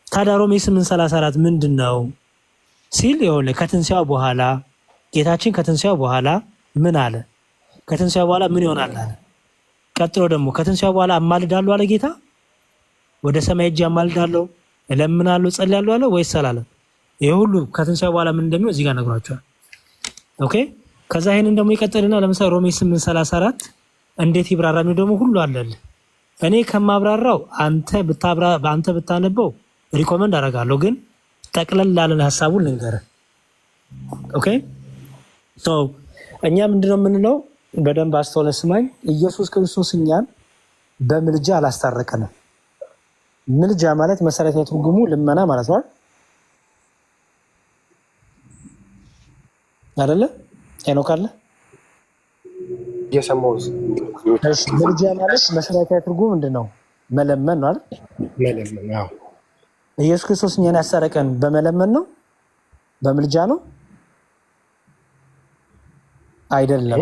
ታዲያ ሮሜ 8:34 ምንድን ነው ሲል የሆነ ከትንሣኤው በኋላ ጌታችን ከትንሣኤው በኋላ ምን አለ? ከትንሣኤው በኋላ ምን ይሆናል አለ። ቀጥሎ ደግሞ ከትንሣኤው በኋላ አማልዳለሁ አለ ጌታ። ወደ ሰማይ ሄጄ አማልዳለሁ፣ እለምናለሁ፣ ጸልያለሁ አለ ወይስ አላለም? ይሄ ሁሉ ከትንሣኤው በኋላ ምን እንደሚሆን እዚህ ጋር ነግሯቸዋል። ኦኬ። ከዛ ይሄንን ደግሞ ይቀጥልና ለምሳሌ ሮሜ 8:34 እንዴት ይብራራ ነው ደግሞ ሁሉ አለል። እኔ ከማብራራው አንተ ብታነበው ሪኮመንድ አደርጋለሁ፣ ግን ጠቅለል ላለን ሐሳቡን ልንገርህ። ኦኬ ሶ እኛ ምንድነው የምንለው? በደንብ አስተውለህ ስማኝ። ኢየሱስ ክርስቶስ እኛን በምልጃ አላስታረቀንም። ምልጃ ማለት መሰረታዊ ትርጉሙ ልመና ማለት ነው አይደለ? ሄኖክ አለ እየሰማሁት። ምልጃ ማለት መሰረታዊ ትርጉሙ ምንድነው? መለመን ነው አይደል? መለመን። አዎ። ኢየሱስ ክርስቶስ እኛን ያስታረቀን በመለመን ነው? በምልጃ ነው? አይደለም።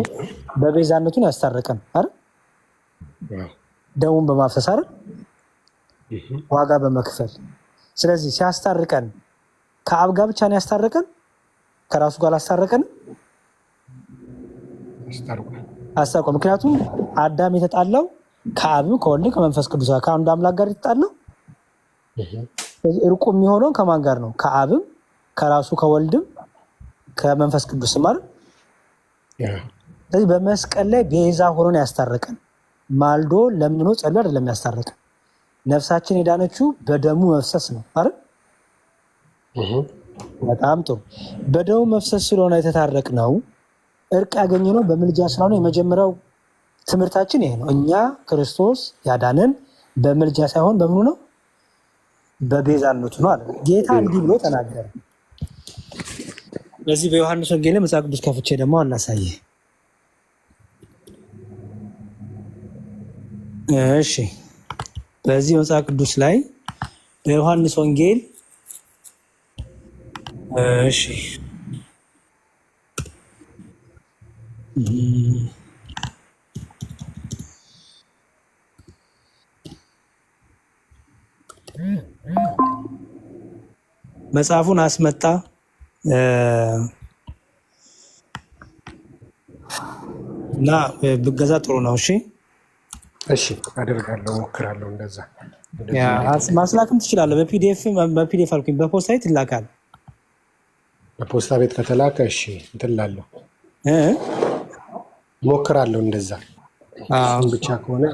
በቤዛነቱን ያስታረቀን አይደል? ደሙን በማፍሰስ አይደል? ዋጋ በመክፈል። ስለዚህ ሲያስታርቀን ከአብ ጋር ብቻ ነው ያስታረቀን? ከራሱ ጋር አላስታረቀንም? አስታርቋል። ምክንያቱም አዳም የተጣላው ከአብም ከወልድ ከመንፈስ ቅዱስ ጋር ከአንዱ አምላክ ጋር የተጣላው። እርቁ የሚሆነው ከማን ጋር ነው? ከአብም ከራሱ ከወልድም ከመንፈስ ቅዱስም አይደል? ስለዚህ በመስቀል ላይ ቤዛ ሆኖን ያስታረቀን፣ ማልዶ ለምኖ ጸሎ አይደለም ያስታረቀን። ነፍሳችን የዳነችው በደሙ መፍሰስ ነው አይደል? በጣም ጥሩ። በደሙ መፍሰስ ስለሆነ የተታረቅ ነው። እርቅ ያገኘነው በምልጃ ስለሆነ የመጀመሪያው ትምህርታችን ይሄ ነው። እኛ ክርስቶስ ያዳነን በምልጃ ሳይሆን በምኑ ነው? በቤዛነቱ ነው አለ ጌታ። እንዲህ ብሎ ተናገረ። በዚህ በዮሐንስ ወንጌል መጽሐፍ ቅዱስ ከፍቼ ደግሞ አናሳየ። እሺ፣ በዚህ መጽሐፍ ቅዱስ ላይ በዮሐንስ ወንጌል እሺ መጽሐፉን አስመጣ እና ብገዛ ጥሩ ነው። እሺ እሺ፣ አደርጋለሁ፣ ሞክራለሁ። እንደዛ ማስላክም ትችላለህ። በፒዲኤፍ አልኩኝ፣ በፖስታ ቤት ይላካል። በፖስታ ቤት ከተላከ እሺ እንትን እላለሁ፣ ሞክራለሁ። እንደዛ ብቻ ከሆነ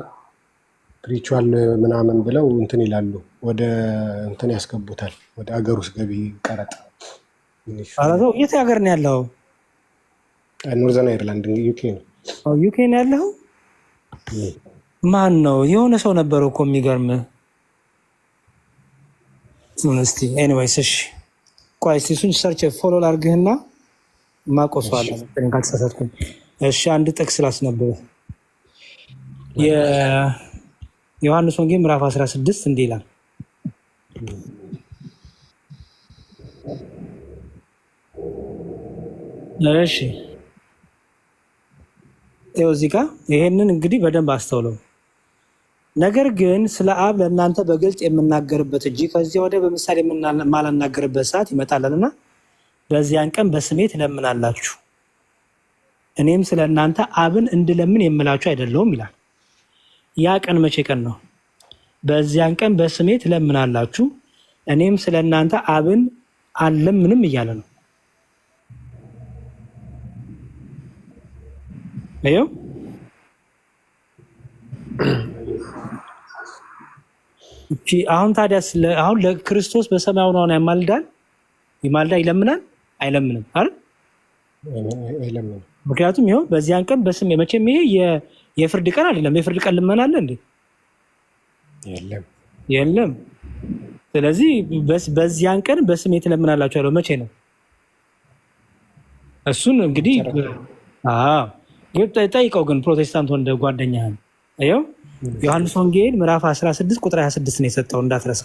ሪቹዋል ምናምን ብለው እንትን ይላሉ፣ ወደ እንትን ያስገቡታል፣ ወደ አገር ውስጥ ገቢ ቀረጥ። የት ሀገር ነው ያለው? ኖርዘርን አይርላንድ ዩኬ ነው። ዩኬ ነው ያለው። ማን ነው? የሆነ ሰው ነበረው እኮ የሚገርም። እስቲ ኤኒዌይስ እሺ፣ ቆይ እስቲ እሱን ሰርች ፎሎ ላድርግህና ማቆሷል ካልተሳሳትኩኝ። እሺ አንድ ጥቅስ ላስነብብ። የዮሐንስ ወንጌል ምዕራፍ 16 እንዲህ ይላል። እሺ ይኸው እዚህ ጋር ይሄንን እንግዲህ በደንብ አስተውለው። ነገር ግን ስለ አብ ለእናንተ በግልጽ የምናገርበት እንጂ ከዚህ ወዲያ በምሳሌ የማላናገርበት ሰዓት ይመጣልና በዚያን ቀን በስሜ ትለምናላችሁ፣ እኔም ስለ እናንተ አብን እንድለምን የምላችሁ አይደለሁም ይላል። ያ ቀን መቼ ቀን ነው? በዚያን ቀን በስሜ ትለምናላችሁ፣ እኔም ስለ እናንተ አብን አልለምንም እያለ ነው። ይኸው አሁን ታዲያ አሁን ለክርስቶስ በሰማያዊ ነው ያማልዳል፣ ይለምናል አይለምንም አይደል? አይለምንም። ምክንያቱም ይኸው በዚያን ቀን በስሜ መቼም ይሄ የፍርድ ቀን አይደለም። የፍርድ ቀን ልመና አለ እንዴ? የለም። ስለዚህ በዚያን ቀን በስሜ ትለምናላችሁ ያለው መቼ ነው? እሱን እንግዲህ ጠይቀው። ግን ፕሮቴስታንት ወንድ ጓደኛህን ይኸው ዮሐንስ ወንጌል ምዕራፍ 16 ቁጥር 26 ነው የሰጠው እንዳትረሳ።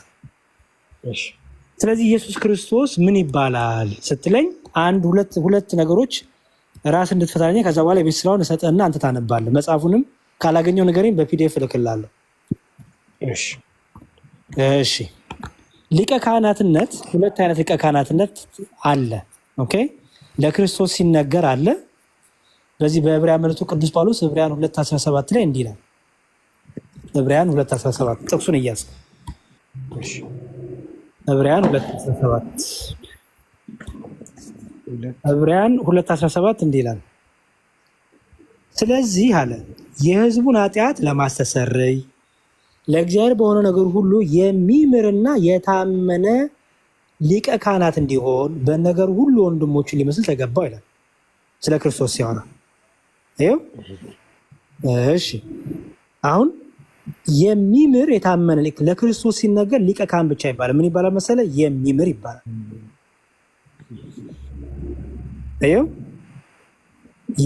ስለዚህ ኢየሱስ ክርስቶስ ምን ይባላል ስትለኝ አንድ ሁለት ነገሮች ራስ እንድትፈታለኝ፣ ከዛ በኋላ የቤት ስራውን እሰጥህና አንተ ታነባለህ። መጽሐፉንም ካላገኘው ነገሬን በፒዲኤፍ እልክልሃለሁ። እሺ ሊቀ ካህናትነት ሁለት አይነት ሊቀ ካህናትነት አለ። ኦኬ ለክርስቶስ ሲነገር አለ። በዚህ በዕብራውያን መልእክቱ ቅዱስ ጳውሎስ ዕብራውያን 2:17 ላይ እንዲህ ይላል። ዕብራውያን 2:17 ጥቅሱን እያዝክ ዕብራውያን 2:17 እንዲህ ይላል። ስለዚህ አለ የሕዝቡን ኃጢአት ለማስተሰረይ ለእግዚአብሔር በሆነ ነገር ሁሉ የሚምርና የታመነ ሊቀ ካህናት እንዲሆን በነገር ሁሉ ወንድሞችን ሊመስል ተገባው ይላል ስለ ክርስቶስ ሲሆነ። እሺ አሁን የሚምር የታመነ ለክርስቶስ ሲነገር ሊቀ ካህን ብቻ ይባላል። ምን ይባላል መሰለ? የሚምር ይባላል።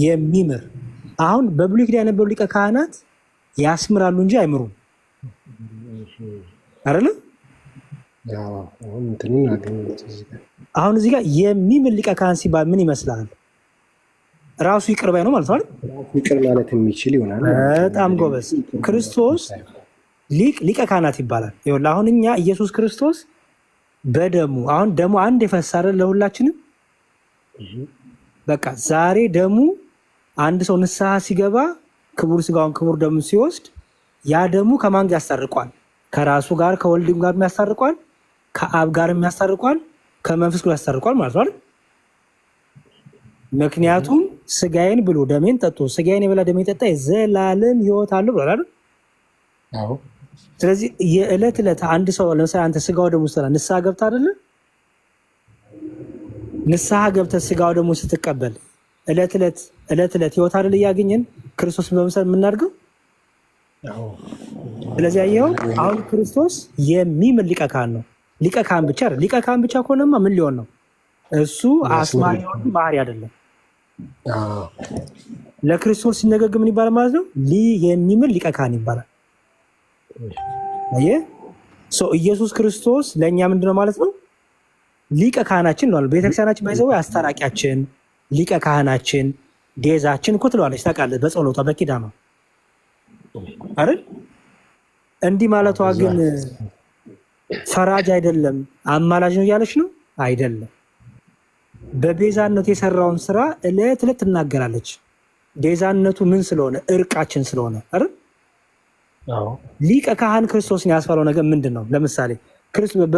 የሚምር አሁን በብሉይ ኪዳን የነበሩ ሊቀ ካህናት ያስምራሉ እንጂ አይምሩም አይደለ? አሁን እዚህ ጋር የሚምር ሊቀ ካህን ሲባል ምን ይመስላል? ራሱ ይቅር ባይ ነው ማለት ነው። ይቅር ማለት የሚችል ይሆናል። በጣም ጎበዝ። ክርስቶስ ሊቀ ካህናት ይባላል። ይኸውልህ አሁን እኛ ኢየሱስ ክርስቶስ በደሙ አሁን ደሙ አንድ የፈሰረ ለሁላችንም። በቃ ዛሬ ደሙ አንድ ሰው ንስሐ ሲገባ ክቡር ስጋውን ክቡር ደሙ ሲወስድ ያ ደሙ ከማን ጋር ያስታርቋል? ከራሱ ጋር ከወልድም ጋር ያስታርቋል፣ ከአብ ጋር ያስታርቋል፣ ከመንፈስ ጋር ያስታርቋል ማለት ነው። ምክንያቱም ስጋዬን ብሉ ደሜን ጠጡ፣ ስጋዬን የበላ ደሜን የጠጣ የዘላለም ሕይወት አለው ብሏል አይደል? አዎ። ስለዚህ የዕለት ዕለት አንድ ሰው ለምሳሌ አንተ ስጋው ደሙ ስትበላ ንስሐ ገብተህ አይደለ? ንስሐ ገብተህ ስጋው ደሙ ስትቀበል ዕለት ዕለት ሕይወት አይደል እያገኘን ክርስቶስን በመምሰል የምናድገው? አዎ። ስለዚህ አየኸው አሁን ክርስቶስ የሚምር ሊቀ ካህን ነው። ሊቀ ካህን ብቻ አይደል? ሊቀ ካህን ብቻ ከሆነማ ምን ሊሆን ነው? እሱ አስማሪ ባህሪ አይደለም። ለክርስቶስ ሲነገር ምን ይባላል ማለት ነው? የሚምር ሊቀ ካህን ይባላል። አየህ ኢየሱስ ክርስቶስ ለእኛ ምንድነው ማለት ነው? ሊቀ ካህናችን ነው። ቤተክርስቲያናችን ባይዘው አስታራቂያችን፣ ሊቀ ካህናችን፣ ቤዛችን እኮ ትለዋለች ታውቃለህ፣ በጸሎቷ በኪዳኗ አይደል? እንዲህ ማለቷ ግን ፈራጅ አይደለም አማላጅ ነው እያለች ነው አይደለም። በቤዛነቱ የሰራውን ስራ እለት እለት ትናገራለች። ቤዛነቱ ምን ስለሆነ? እርቃችን ስለሆነ አይደል? ሊቀ ካህን ክርስቶስን ያስባለው ነገር ምንድን ነው? ለምሳሌ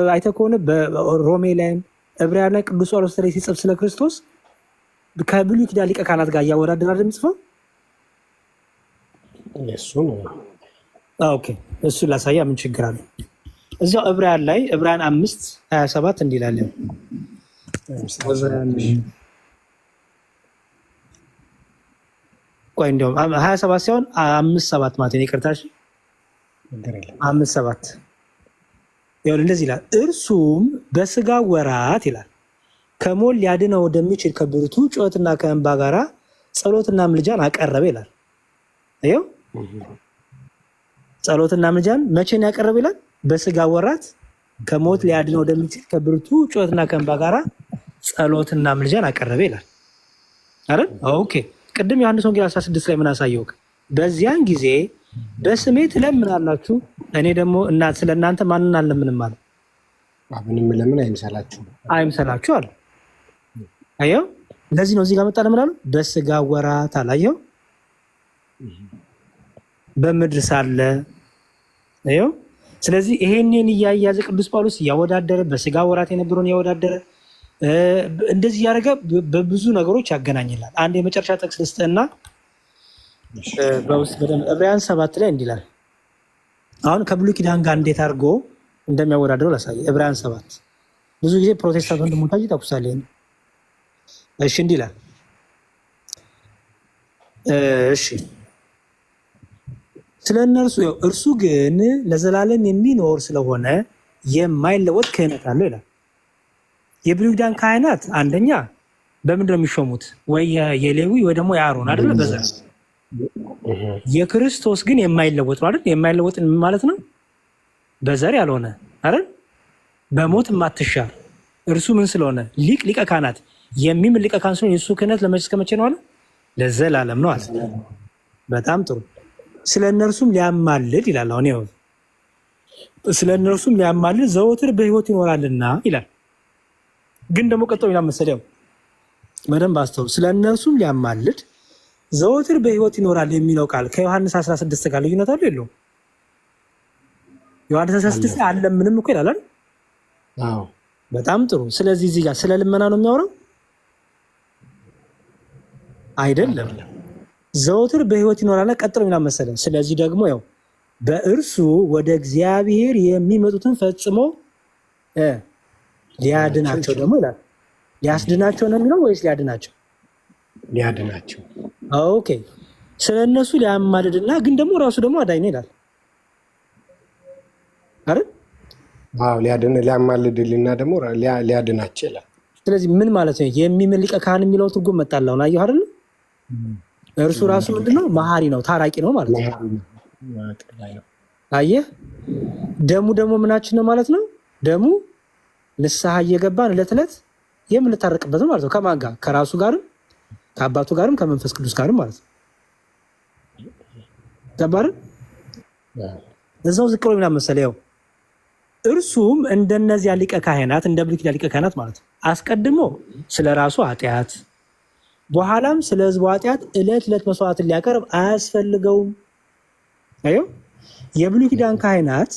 አይተህ ከሆነ በሮሜ ላይም ዕብራውያን ላይ ቅዱስ ጳውሎስ ላይ ሲጽፍ ስለ ክርስቶስ ከብሉይ ኪዳን ሊቀ ካህናት ጋር እያወዳደረ የሚጽፈው እሱ ላሳያ ምን ችግር አለ? እዚያው ዕብራውያን ላይ ዕብራውያን 5:27 እንዲህ ይላል። ቆይ እንዲያውም 27 ሲሆን 5:7 ማለት ነው። ይቅርታ 5:7 ይሁን እንደዚህ ይላል። እርሱም በስጋ ወራት ይላል ከሞት ሊያድነው ወደሚችል ከብርቱ ጩኸትና ከእንባ ጋራ ጸሎትና ምልጃን አቀረበ ይላል። ይኸው ጸሎትና ምልጃን መቼን ያቀረበ ይላል? በስጋ ወራት ከሞት ሊያድነው ወደሚችል ከብርቱ ጩኸትና ከእንባ ጋራ ጸሎትና ምልጃን አቀረበ ይላል አይደል? ኦኬ። ቅድም ዮሐንስ ወንጌል 16 ላይ ምን አሳየው? በዚያን ጊዜ በስሜ ትለምናላችሁ፣ እኔ ደግሞ ስለ እናንተ ማንን አልለምንም አለ። ምንም ለምን አይምሰላችሁ አለ። አየው፣ ለዚህ ነው እዚህ ጋር መጣ ለምን አሉ? በስጋ ወራት አላየው፣ በምድር ሳለ አየው። ስለዚህ ይሄንን እያያዘ ቅዱስ ጳውሎስ እያወዳደረ በስጋ ወራት የነበረውን እያወዳደረ እንደዚህ እያደረገ በብዙ ነገሮች ያገናኝላል። አንድ የመጨረሻ ጥቅስ ልስጥህና በውስጥ በደንብ ዕብራውያን 7 ላይ እንዲላል። አሁን ከብሉይ ኪዳን ጋር እንዴት አድርጎ እንደሚያወዳደረው ላሳይ። ዕብራውያን 7 ብዙ ጊዜ ፕሮቴስታንት ወንድሞቻችን ይጠቁሳል። እሺ እንዲላል። እሺ ስለ እነርሱ እርሱ ግን ለዘላለም የሚኖር ስለሆነ የማይለወጥ ክህነት አለው ይላል። የብሉይ ኪዳን ካህናት አንደኛ በምንድን ነው የሚሾሙት? ወይ የሌዊ ወይ ደግሞ የአሮን አይደለ? በዘር። የክርስቶስ ግን የማይለወጥ ነው አይደል? የማይለወጥ ማለት ነው በዘር ያልሆነ አይደል? በሞት የማትሻር እርሱ ምን ስለሆነ ሊቀ ካህናት የሚምል ሊቀ ካህን ስለሆነ የእሱ ክህነት እስከ መቼ ነው አለ? ለዘላለም ነው አለ። በጣም ጥሩ። ስለ እነርሱም ሊያማልድ ይላል። አሁን ይኸው ስለ እነርሱም ሊያማልድ ዘወትር በሕይወት ይኖራልና ይላል። ግን ደግሞ ቀጥሎ ይላል መሰለኝ በደንብ አስተውሉ። ስለ እነርሱም ሊያማልድ ዘወትር በሕይወት ይኖራል የሚለው ቃል ከዮሐንስ 16 ጋር ልዩነት አለው የለውም? ዮሐንስ 16 አለ ምንም እኮ ይላል አይደል? አዎ። በጣም ጥሩ። ስለዚህ እዚህ ጋር ስለ ልመና ነው የሚያወራው አይደለም። ዘወትር በሕይወት ይኖራል። ቀጥሎ ይላል መሰለኝ። ስለዚህ ደግሞ ያው በእርሱ ወደ እግዚአብሔር የሚመጡትን ፈጽሞ ሊያድናቸው ደግሞ ይላል። ሊያስድናቸው ነው የሚለው ወይስ ሊያድናቸው? ሊያድናቸው። ኦኬ። ስለ እነሱ ሊያማልድና ግን ደግሞ ራሱ ደግሞ አዳኝ ነው ይላል አይደል? አዎ፣ ሊያማልድልና ደግሞ ሊያድናቸው ይላል። ስለዚህ ምን ማለት ነው? የሚምል ሊቀ ካህን የሚለው ትርጉም መጣላው ነው። አየሁ አይደል? እርሱ ራሱ ምንድነው? መሐሪ ነው፣ ታራቂ ነው ማለት ነው። አየህ፣ ደሙ ደግሞ ምናችን ነው ማለት ነው። ደሙ ንስሐ እየገባን ዕለት ዕለት የምንታረቅበት ነው ማለት ነው። ከማን ጋር? ከራሱ ጋርም ከአባቱ ጋርም ከመንፈስ ቅዱስ ጋርም ማለት ነው። ተባረን እዛው ዝቅ ብሎ ምናምን መሰለኝ። እርሱም እንደነዚያ ሊቀ ካህናት እንደ ብሉይ ኪዳን ሊቀ ካህናት ማለት ነው አስቀድሞ ስለ ራሱ ኃጢአት በኋላም ስለ ሕዝቡ ኃጢአት ዕለት ዕለት መስዋዕትን ሊያቀርብ አያስፈልገውም። አየው፣ የብሉይ ኪዳን ካህናት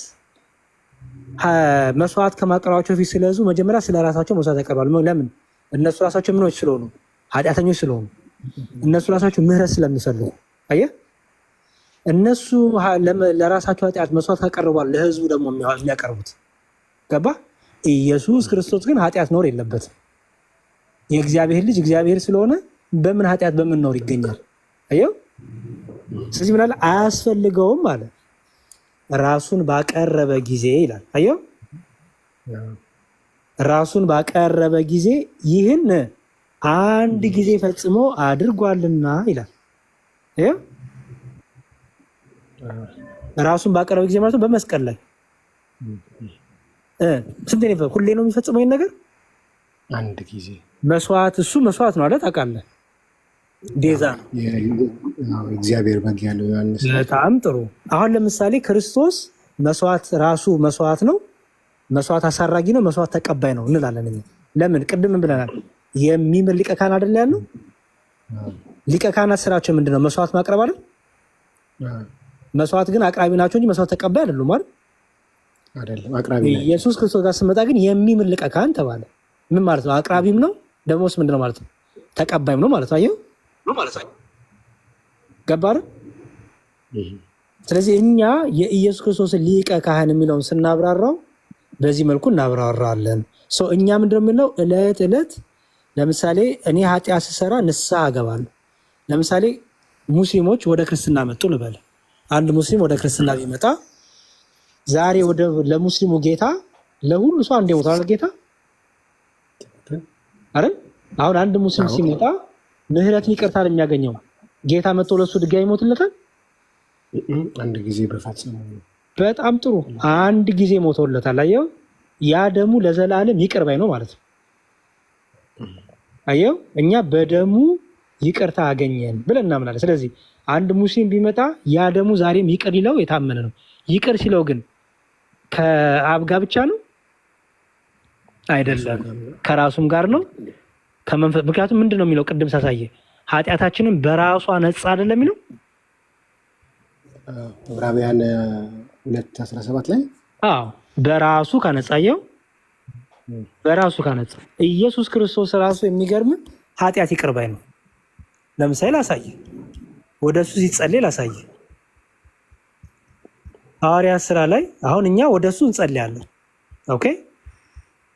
መስዋዕት ከማቅረባቸው ፊት ስለ ሕዝቡ መጀመሪያ ስለ ራሳቸው መስዋዕት ያቀርባሉ። ለምን? እነሱ ራሳቸው ምኖች ስለሆኑ፣ ኃጢአተኞች ስለሆኑ፣ እነሱ ራሳቸው ምህረት ስለሚፈልጉ። አየህ፣ እነሱ ለራሳቸው ኃጢአት መስዋዕት ካቀርባሉ ለሕዝቡ ደግሞ የሚያቀርቡት ገባ። ኢየሱስ ክርስቶስ ግን ኃጢአት ኖር የለበትም። የእግዚአብሔር ልጅ እግዚአብሔር ስለሆነ በምን ኃጢአት በምን ኖር ይገኛል? አየው። ስለዚህ ምን አለ? አያስፈልገውም አለ ራሱን ባቀረበ ጊዜ ይላል። አየው፣ ራሱን ባቀረበ ጊዜ ይህን አንድ ጊዜ ፈጽሞ አድርጓልና ይላል። አየው፣ ራሱን ባቀረበ ጊዜ ማለት ነው በመስቀል ላይ ስንት ነው? ሁሌ ነው የሚፈጽመው ይህን ነገር? አንድ ጊዜ መስዋዕት። እሱ መስዋዕት ነው አለ። ታውቃለህ፣ ቤዛ እግዚአብሔር በግ ያለው ዮሐንስ። በጣም ጥሩ። አሁን ለምሳሌ ክርስቶስ መስዋዕት ራሱ መስዋዕት ነው፣ መስዋዕት አሳራጊ ነው፣ መስዋዕት ተቀባይ ነው እንላለን እኛ። ለምን? ቅድም ብለናል፣ የሚምል ሊቀ ካህን አይደል ያለው? ሊቀ ካህናት ስራቸው ምንድነው? መስዋዕት ማቅረብ አይደል? መስዋዕት ግን አቅራቢ ናቸው እንጂ መስዋዕት ተቀባይ አይደሉም አይደል? አይደለም፣ አቅራቢ። ኢየሱስ ክርስቶስ ጋር ስመጣ ግን የሚምል ሊቀ ካህን ተባለ። ምን ማለት ነው? አቅራቢም ነው ደግሞስ ምንድነው ማለት ነው? ተቀባይም ነው ማለት ነው። አየው ነው ማለት ነው። ገባህ? ስለዚህ እኛ የኢየሱስ ክርስቶስ ሊቀ ካህን የሚለውን ስናብራራው በዚህ መልኩ እናብራራለን። እኛ ምንድነው የምንለው? ዕለት ዕለት ለምሳሌ እኔ ኃጢአት ስሰራ ንስሐ እገባለሁ። ለምሳሌ ሙስሊሞች ወደ ክርስትና መጡ ልበል። አንድ ሙስሊም ወደ ክርስትና ቢመጣ ዛሬ ለሙስሊሙ ጌታ ለሁሉ ሰው አንዴ ሞቷል ጌታ አይደል? አሁን አንድ ሙስሊም ሲመጣ ምህረትን ይቅርታን የሚያገኘው ጌታ መጥቶ ለሱ ድጋሚ ይሞትለታል? አንድ ጊዜ በፈጸመ። በጣም ጥሩ። አንድ ጊዜ ሞቶለታል። አየው፣ ያ ደሙ ለዘላለም ይቅር ባይ ነው ማለት ነው። አየው፣ እኛ በደሙ ይቅርታ አገኘን ብለን እናምናለን። ስለዚህ አንድ ሙስሊም ቢመጣ ያ ደሙ ዛሬም ይቅር ይለው የታመነ ነው። ይቅር ሲለው ግን ከአብ ጋር ብቻ ነው አይደለም፣ ከራሱም ጋር ነው። ምክንያቱም ምንድን ነው የሚለው ቅድም ሳሳየ ኃጢአታችንን በራሷ ነጻ አይደለም የሚለው ዕብራውያን 2:17 ላይ በራሱ ካነጻየው በራሱ ካነጻ ኢየሱስ ክርስቶስ ራሱ የሚገርም ኃጢአት ይቅር ባይ ነው። ለምሳሌ ላሳየ፣ ወደ እሱ ሲጸልይ ላሳየ። ሐዋርያት ስራ ላይ አሁን እኛ ወደ እሱ እንጸልያለን። ኦኬ፣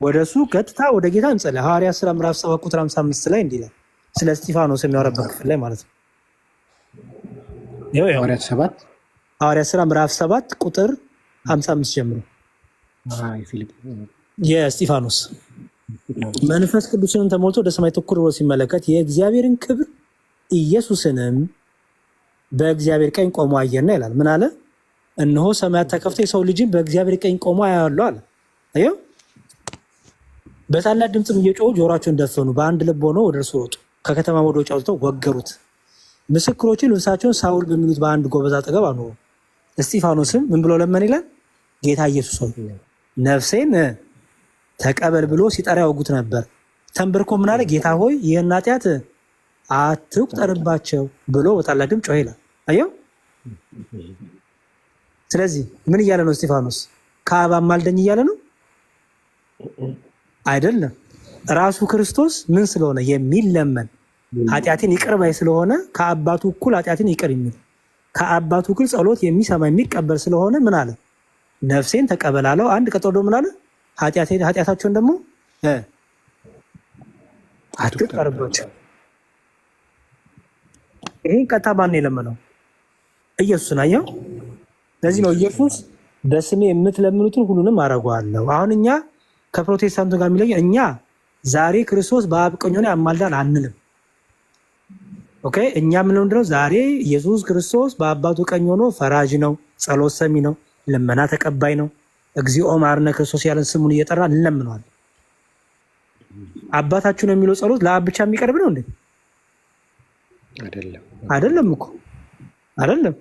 ወደ እሱ ቀጥታ ወደ ጌታ እንጸልይ። ሐዋርያት ስራ ምዕራፍ 7 ቁጥር 55 ላይ እንዲህ ይላል፣ ስለ እስጢፋኖስ የሚያወራበት ክፍል ላይ ማለት ነው። ሐዋርያት ስራ ምዕራፍ 7 ቁጥር 55 ጀምሮ የእስጢፋኖስ መንፈስ ቅዱስንም ተሞልቶ ወደ ሰማይ ትኩር ብሎ ሲመለከት የእግዚአብሔርን ክብር ኢየሱስንም በእግዚአብሔር ቀኝ ቆሞ አየና ይላል። ምን አለ? እነሆ ሰማያት ተከፍተው የሰው ልጅን በእግዚአብሔር ቀኝ ቆሞ አያለሁ አለ። አየው፣ በታላቅ ድምፅም እየጮሁ ጆሯቸውን ደፈኑ፣ በአንድ ልብ ሆነው ወደ እርሱ ሮጡ፣ ከከተማ ወደ ውጭ አውጥተው ወገሩት። ምስክሮችን ልብሳቸውን ሳውል በሚሉት በአንድ ጎበዝ አጠገብ አኖሩ። እስጢፋኖስም ምን ብሎ ለመን ይላል? ጌታ ኢየሱስ ሆይ ነፍሴን ተቀበል ብሎ ሲጠራ ያወጉት ነበር። ተንበርኮ ምን አለ? ጌታ ሆይ ይህን ኃጢአት አትቁጠርባቸው ብሎ በታላቅ ድምፅ ጮኸ ይላል። አየው። ስለዚህ ምን እያለ ነው እስጢፋኖስ? ከአብ አማልደኝ እያለ ነው አይደለም። ራሱ ክርስቶስ ምን ስለሆነ የሚለመን ኃጢአትን ይቅር ባይ ስለሆነ ከአባቱ እኩል ኃጢአትን ይቅር የሚል ከአባቱ እኩል ጸሎት የሚሰማ የሚቀበል ስለሆነ ምን አለ? ነፍሴን ተቀበላለው። አንድ ቀጥሎ ምን አለ? ኃጢአታቸውን ደግሞ አትቁጠርባቸው። ይህን ቀጥታ ማን የለመነው? ኢየሱስን። አየው። ለዚህ ነው ኢየሱስ በስሜ የምትለምኑትን ሁሉንም አደርገዋለሁ። አሁን እኛ ከፕሮቴስታንቱ ጋር የሚለየው እኛ ዛሬ ክርስቶስ በአብ ቀኝ ሆኖ ያማልዳል አንልም። ኦኬ፣ እኛ የምንለው ምንድን ነው? ዛሬ ኢየሱስ ክርስቶስ በአባቱ ቀኝ ሆኖ ፈራጅ ነው፣ ጸሎት ሰሚ ነው፣ ልመና ተቀባይ ነው። እግዚኦ መሐረነ ክርስቶስ ያለን ስሙን እየጠራ እንለምነዋል። አባታችሁ ነው የሚለው ጸሎት ለአብ ብቻ የሚቀርብ ነው እንዴ? አይደለም እኮ አይደለም።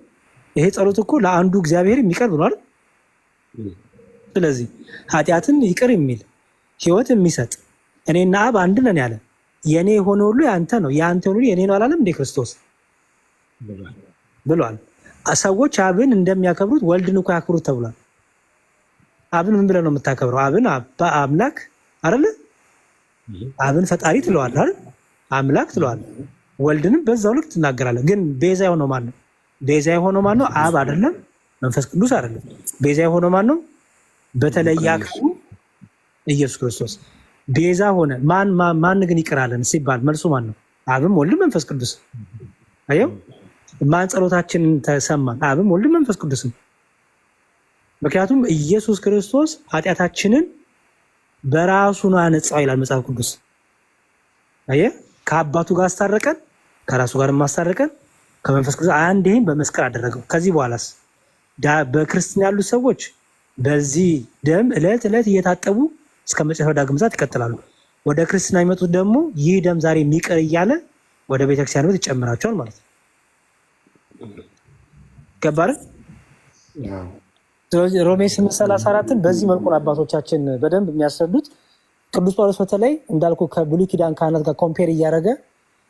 ይሄ ጸሎት እኮ ለአንዱ እግዚአብሔር የሚቀርብ ነው አይደል? ስለዚህ ኃጢአትን ይቅር የሚል ህይወት የሚሰጥ እኔና አብ አንድ ነን ያለ የኔ የሆነ ሁሉ ያንተ ነው፣ ያንተ ሁሉ የኔ ነው አላለም እንዴ ክርስቶስ ብሏል። ሰዎች አብን እንደሚያከብሩት ወልድን እኮ ያክብሩት ተብሏል። አብን ምን ብለህ ነው የምታከብረው? አብን አምላክ አይደለ? አብን ፈጣሪ ትለዋለህ አይደል? አምላክ ትለዋለህ። ወልድንም በዛው ልክ ትናገራለህ። ግን ቤዛ የሆነው ማን ነው? ቤዛ የሆነው ማን ነው? አብ አይደለም፣ መንፈስ ቅዱስ አይደለም። ቤዛ የሆነው ማን ነው? በተለየ አካሉ ኢየሱስ ክርስቶስ ቤዛ ሆነ። ማን ግን ይቅራለን ሲባል መልሱ ማን ነው? አብም ወልድም መንፈስ ቅዱስ። አየው፣ ማን ጸሎታችንን ተሰማን? አብም ወልድም መንፈስ ቅዱስም። ምክንያቱም ኢየሱስ ክርስቶስ ኃጢአታችንን በራሱ ነው ያነጻው ይላል መጽሐፍ ቅዱስ። አየህ፣ ከአባቱ ጋር አስታረቀን፣ ከራሱ ጋር ማስታረቀን፣ ከመንፈስ ቅዱስ አንዴም በመስቀል አደረገው። ከዚህ በኋላስ በክርስትና ያሉት ሰዎች በዚህ ደም ዕለት ዕለት እየታጠቡ እስከ መጨረሻው ዳግም ምጽአት ይቀጥላሉ። ወደ ክርስትና የሚመጡት ደግሞ ይህ ደም ዛሬ የሚቀር እያለ ወደ ቤተክርስቲያን ቤት ይጨምራቸዋል ማለት ነው። ገባህ? ስለዚህ ሮሜ 8:34ን በዚህ መልኩ አባቶቻችን በደንብ የሚያስረዱት። ቅዱስ ጳውሎስ በተለይ እንዳልኩ ከብሉይ ኪዳን ካህናት ጋር ኮምፔር እያደረገ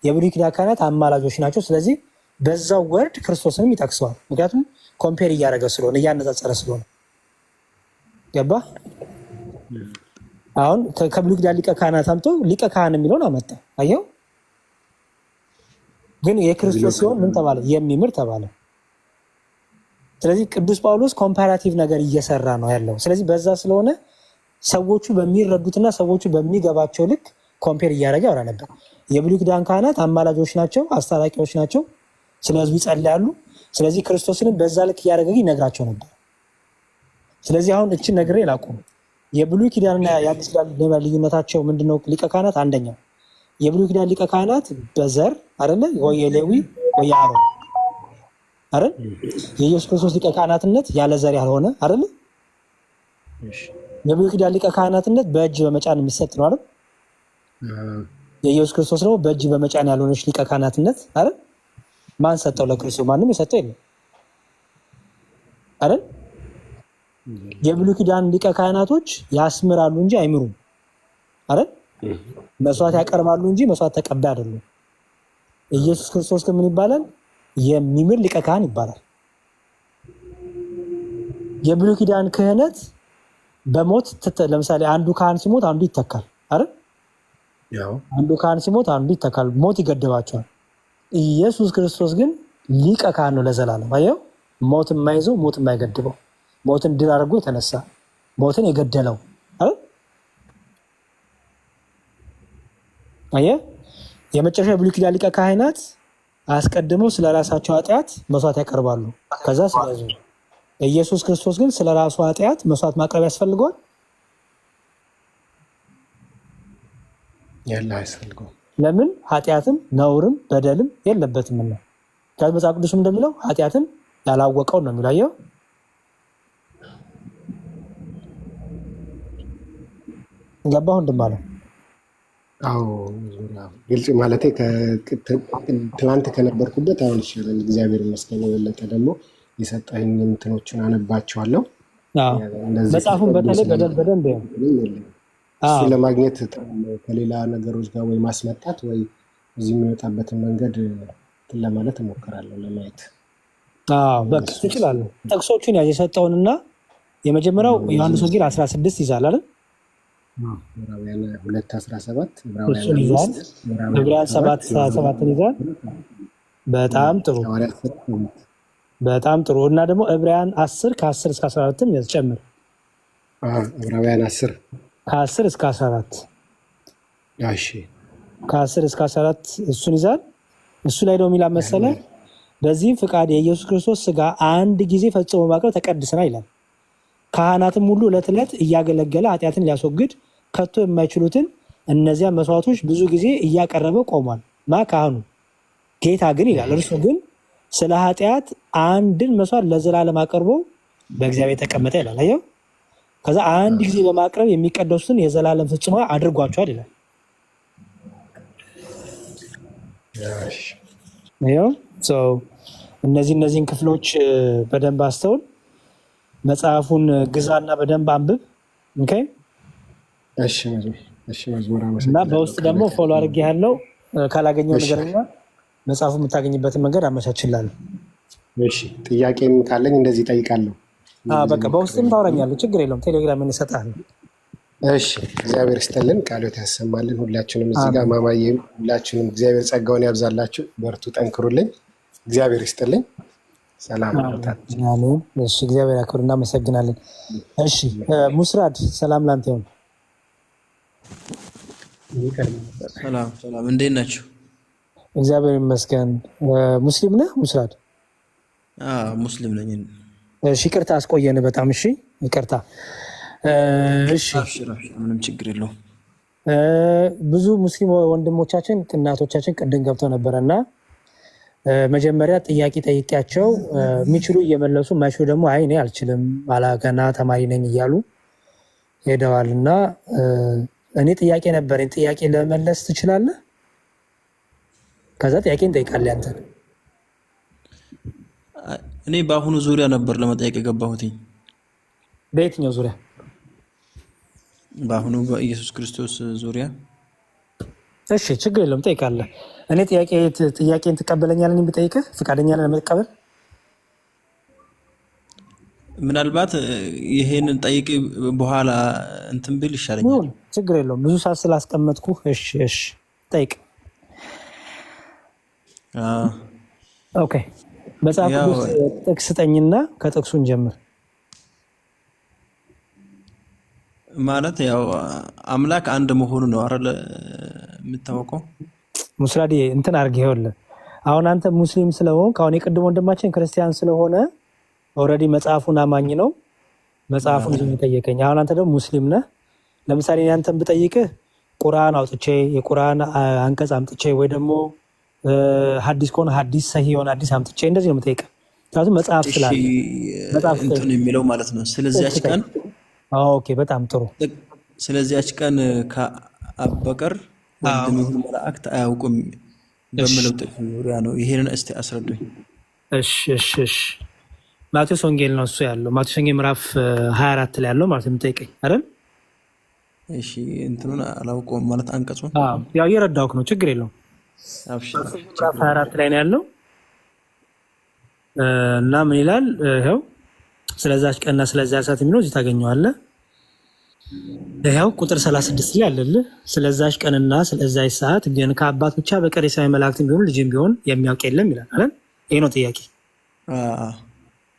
የብሉይ ኪዳን ካህናት አማላጆች ናቸው። ስለዚህ በዛው ወርድ ክርስቶስንም ይጠቅሰዋል። ምክንያቱም ኮምፔር እያደረገ ስለሆነ እያነጻጸረ ስለሆነ። ገባ? አሁን ከብሉይ ኪዳን ሊቀ ካህናት አምጦ ሊቀ ካህን የሚለውን አመጣ። አየው። ግን የክርስቶስ ሲሆን ምን ተባለ? የሚምር ተባለ። ስለዚህ ቅዱስ ጳውሎስ ኮምፓራቲቭ ነገር እየሰራ ነው ያለው። ስለዚህ በዛ ስለሆነ ሰዎቹ በሚረዱትና ሰዎቹ በሚገባቸው ልክ ኮምፔር እያደረገ ያወራ ነበር። የብሉይ ኪዳን ካህናት አማላጆች ናቸው፣ አስታራቂዎች ናቸው። ስለ ህዝቡ ይጸልያሉ። ስለዚህ ክርስቶስንም በዛ ልክ እያደረገ ይነግራቸው ነበር። ስለዚህ አሁን እችን ነግሬ ላቁም። የብሉይ ኪዳንና የአዲስ ኪዳን ልዩነታቸው ምንድነው? ሊቀ ካህናት አንደኛው የብሉይ ኪዳን ሊቀ ካህናት በዘር አይደለ ወይ የሌዊ ወይ የአሮን አይደል? የኢየሱስ ክርስቶስ ሊቀ ካህናትነት ያለ ዘር ያልሆነ አይደል? የብሉይ ኪዳን ሊቀ ካህናትነት በእጅ በመጫን የሚሰጥ ነው አይደል? የኢየሱስ ክርስቶስ ደግሞ በእጅ በመጫን ያልሆነች ሊቀ ካህናትነት አይደል? ማን ሰጠው ለክርስቶስ? ማንም የሰጠው የለም አይደል? የብሉይ ኪዳን ሊቀ ካህናቶች ያስምራሉ እንጂ አይምሩም አይደል? መስዋዕት ያቀርባሉ እንጂ መስዋዕት ተቀባይ አይደሉም። ኢየሱስ ክርስቶስ ግን ምን ይባላል? የሚምር ሊቀ ካህን ይባላል። የብሉይ ኪዳን ክህነት በሞት ለምሳሌ አንዱ ካህን ሲሞት አንዱ ይተካል አይደል? አንዱ ካህን ሲሞት አንዱ ይተካል፣ ሞት ይገድባቸዋል። ኢየሱስ ክርስቶስ ግን ሊቀ ካህን ነው ለዘላለም። አየው፣ ሞት የማይዘው ሞት የማይገድበው፣ ሞትን ድል አድርጎ የተነሳ ሞትን የገደለው አይደል? አየህ፣ የመጨረሻ የብሉይ ኪዳን ሊቀ ካህናት አስቀድመው ስለ ራሳቸው ኃጢአት መስዋዕት ያቀርባሉ። ከዛ ስለዙ ኢየሱስ ክርስቶስ ግን ስለ ራሱ ኃጢአት መስዋዕት ማቅረብ ያስፈልገዋል? ያለ አያስፈልገውም። ለምን? ኃጢአትም ነውርም በደልም የለበትም ነው። መጽሐፍ ቅዱስም እንደሚለው ኃጢአትን ያላወቀው ነው የሚለው። ገባሁ እንደማለው። አዎ ግልጽ ማለቴ ትናንት ከነበርኩበት አሁን ይሻላል፣ እግዚአብሔር ይመስገን። የበለጠ ደግሞ የሰጠኝ እንትኖችን አነባቸዋለሁ። መጽሐፉን በተለይ በደንብ እሱ ለማግኘት ከሌላ ነገሮች ጋር ወይ ማስመጣት ወይ እዚህ የሚወጣበትን መንገድ ለማለት እሞክራለሁ ለማየት። በቃ ትችላለህ። ጥቅሶቹን ያዝ የሰጠውንና የመጀመሪያው ዮሐንስ ወንጌል 16 ይዛል አይደል? ዕብራውያን 2:17 እሱን ይዛል። ዕብራውያን 7:17 ይዛል። በጣም ጥሩ በጣም ጥሩ። እና ደግሞ ዕብራውያን 10 ከ10 እስከ 14 ያስጨምር። ዕብራውያን 10 ከ10 እስከ 14 እሺ፣ ከ10 እስከ 14 እሱን ይዛል። እሱ ላይ ነው የሚላ መሰለ፣ በዚህም ፍቃድ የኢየሱስ ክርስቶስ ስጋ አንድ ጊዜ ፈጽሞ ማቅረብ ተቀድሰና ይላል። ካህናትም ሁሉ ዕለት ዕለት እያገለገለ ኃጢአትን ሊያስወግድ ከቶ የማይችሉትን እነዚያ መስዋዕቶች ብዙ ጊዜ እያቀረበ ቆሟል። ካህኑ ጌታ ግን ይላል፣ እርሱ ግን ስለ ኃጢአት አንድን መስዋዕት ለዘላለም አቅርቦ በእግዚአብሔር ተቀመጠ ይላል። አየው፣ ከዛ አንድ ጊዜ በማቅረብ የሚቀደሱትን የዘላለም ፍጹማ አድርጓቸዋል ይላል። እነዚህን ክፍሎች በደንብ አስተውል። መጽሐፉን ግዛና በደንብ አንብብ። እና በውስጥ ደግሞ ፎሎ አድርጌ ያለው ካላገኘው ነገርኛ መጽሐፉ የምታገኝበትን መንገድ አመቻችላለሁ። ጥያቄም ካለኝ እንደዚህ እጠይቃለሁ። በቃ በውስጥም ታወራኛለህ፣ ችግር የለውም። ቴሌግራም እንሰጣለን። እሺ፣ እግዚአብሔር ይስጥልን፣ ቃሎት ያሰማልን። ሁላችንም እዚህ ጋር ማማዬም ሁላችንም እግዚአብሔር ጸጋውን ያብዛላችሁ። በርቱ፣ ጠንክሩልኝ። እግዚአብሔር ይስጥልኝ። ሰላም አሜን። እሺ፣ እግዚአብሔር ያክብር። እናመሰግናለን። እሺ፣ ሙስራድ ሰላም ላንተ ይሁን። ሰላም፣ እንዴት ናችሁ? እግዚአብሔር ይመስገን። ሙስሊም ነህ ሙስራድ? ሙስሊም ነኝ። እሺ፣ ይቅርታ አስቆየን በጣም። እሺ፣ ይቅርታ። እሺ፣ ምንም ችግር የለውም። ብዙ ሙስሊም ወንድሞቻችን እናቶቻችን ቅድም ገብተው ነበረ እና መጀመሪያ ጥያቄ ጠይቄያቸው የሚችሉ እየመለሱ የማይችሉ ደግሞ አይ እኔ አልችልም ገና ተማሪ ነኝ እያሉ ሄደዋል። እና እኔ ጥያቄ ነበረኝ። ጥያቄ ለመለስ ትችላለህ? ከዛ ጥያቄ እንጠይቃለን። አንተ እኔ በአሁኑ ዙሪያ ነበር ለመጠየቅ የገባሁትኝ። በየትኛው ዙሪያ? በአሁኑ በኢየሱስ ክርስቶስ ዙሪያ። እሺ፣ ችግር የለውም ጠይቃለህ። እኔ ጥያቄን ትቀበለኛለህ? ብጠይቅህ ፈቃደኛ ነህ ለመቀበል? ምናልባት ይሄንን ጠይቅ በኋላ እንትን ብል ይሻለኛል። ችግር የለውም ብዙ ሰዓት ስላስቀመጥኩ። እሺ ጠይቅ። ኦኬ፣ መጽሐፍ ቅዱስ ጥቅስ ስጠኝና ከጥቅሱን ጀምር። ማለት ያው አምላክ አንድ መሆኑ ነው አይደል የምታወቀው? ሙስራዲ እንትን አድርጌ ይኸውልህ፣ አሁን አንተ ሙስሊም ስለሆንክ አሁን የቅድም ወንድማችን ክርስቲያን ስለሆነ ኦልሬዲ መጽሐፉን አማኝ ነው። መጽሐፉን ጠየቀኝ። አሁን አንተ ደግሞ ሙስሊም ነህ። ለምሳሌ አንተን ብጠይቅህ ቁርአን አውጥቼ የቁርአን አንቀጽ አምጥቼ ወይ ደግሞ ሐዲስ ከሆነ ሐዲስ ሰሂህ የሆነ ሐዲስ አምጥቼ እንደዚህ ነው የምጠይቅህ። ምክንያቱም መጽሐፍ ስላለ መጽሐፍ እንትን የሚለው ማለት ነው። ስለዚያች ቀን ኦኬ፣ በጣም ጥሩ። ስለዚያች ቀን ከአብ በቀር ወልድም ይሁን መላእክት አያውቁም በሚለው ጥቅስ ዙሪያ ነው። ይሄንን እስቲ አስረዱኝ። እሺ ማቴዎስ ወንጌል ነው እሱ ያለው። ማቴዎስ ወንጌል ምዕራፍ 24 ላይ ያለው ማለት ነው የምጠይቀኝ አይደል? እሺ እንትኑን አላውቀውም ማለት አንቀጹን ያው እየረዳሁህ ነው፣ ችግር የለውም። ምዕራፍ 24 ላይ ነው ያለው እና ምን ይላል? ይኸው ስለዛች ቀንና ስለዚያ ሰዓት የሚለው እዚህ ታገኘዋለህ። ይኸው ቁጥር 36 ላይ አለልህ። ስለዛች ቀንና ስለዛች ሰዓት ግን ከአባት ብቻ በቀር የሰማይ መላእክትም ቢሆን ልጅም ቢሆን የሚያውቅ የለም ይላል አይደል? ይሄ ነው ጥያቄ።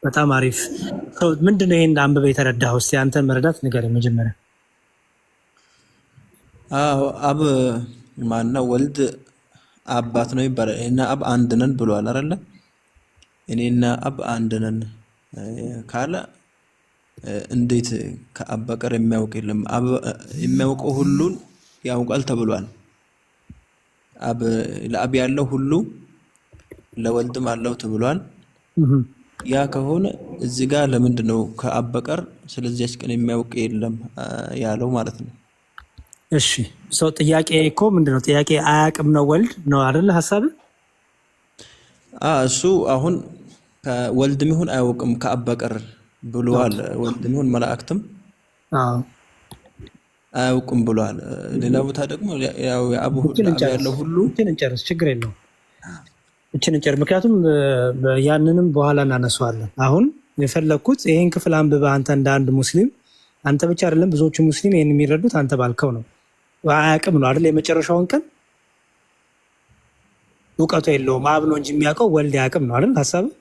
በጣም አሪፍ። ምንድን ነው ይሄን አንብበህ የተረዳኸው? እስኪ አንተ መረዳት ንገረኝ መጀመሪያ። አብ ማነው? ወልድ አባት ነው ይባላል። እኔና አብ አንድ ነን ብሏል አይደለ? እኔና አብ አንድ ነን ካለ እንዴት ከአብ በቀር የሚያውቅ የለም? አብ የሚያውቀው ሁሉን ያውቃል ተብሏል። ለአብ ያለው ሁሉ ለወልድም አለው ተብሏል። ያ ከሆነ እዚህ ጋር ለምንድን ነው ከአብ በቀር ስለዚያች ቀን የሚያውቅ የለም ያለው ማለት ነው? እሺ ሰው ጥያቄ እኮ ምንድነው? ጥያቄ አያውቅም ነው ወልድ ነው አይደለ ሐሳብህ? እሱ አሁን ወልድም ይሁን አያውቅም ከአብ በቀር ብሏል። ወልድም ይሁን መላእክትም አያውቅም ብሏል። ሌላ ቦታ ደግሞ ያው የአብ ያለው ሁሉ እንጨርስ፣ ችግር የለውም እንጨርስ። ምክንያቱም ያንንም በኋላ እናነሳዋለን። አሁን የፈለግኩት ይሄን ክፍል አንብበህ አንተ እንደ አንድ ሙስሊም፣ አንተ ብቻ አይደለም ብዙዎቹ ሙስሊም ይሄን የሚረዱት አንተ ባልከው ነው። አያውቅም ነው አይደል? የመጨረሻውን ቀን እውቀቱ የለውም አብ ነው እንጂ የሚያውቀው ወልድ አያውቅም ነው አይደል ሐሳብህ?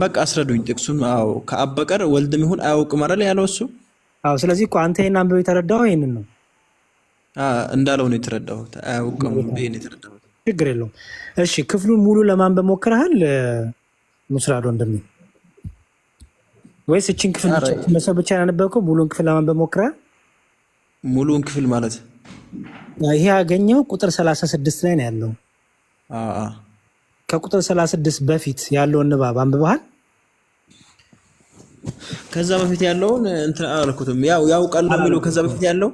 በቃ አስረዱኝ ጥቅሱን። ከአብ በቀር ወልድም ይሁን አያውቅም አይደል ያለው እሱ? ስለዚህ እኮ አንተ ይሄን አንብበህ የተረዳኸው ይሄንን ነው እንዳለው ነው የተረዳሁት። አያውቅም ነው የተረዳሁት። ችግር የለውም። እሺ ክፍሉን ሙሉ ለማንበብ ሞክረሃል ሙስራዶ እንደምን? ወይስ እቺን ክፍል ብቻ ያነበብከው? ሙሉን ክፍል ለማንበብ ሞክረሃል? ሙሉን ክፍል ማለት ይሄ ያገኘው ቁጥር 36 ላይ ነው ያለው። ከቁጥር 36 በፊት ያለውን ንባብ አንብበሃል? ከዛ በፊት ያለውን እንትን አላልኩትም። ያውቃል የሚለው ከዛ በፊት ያለው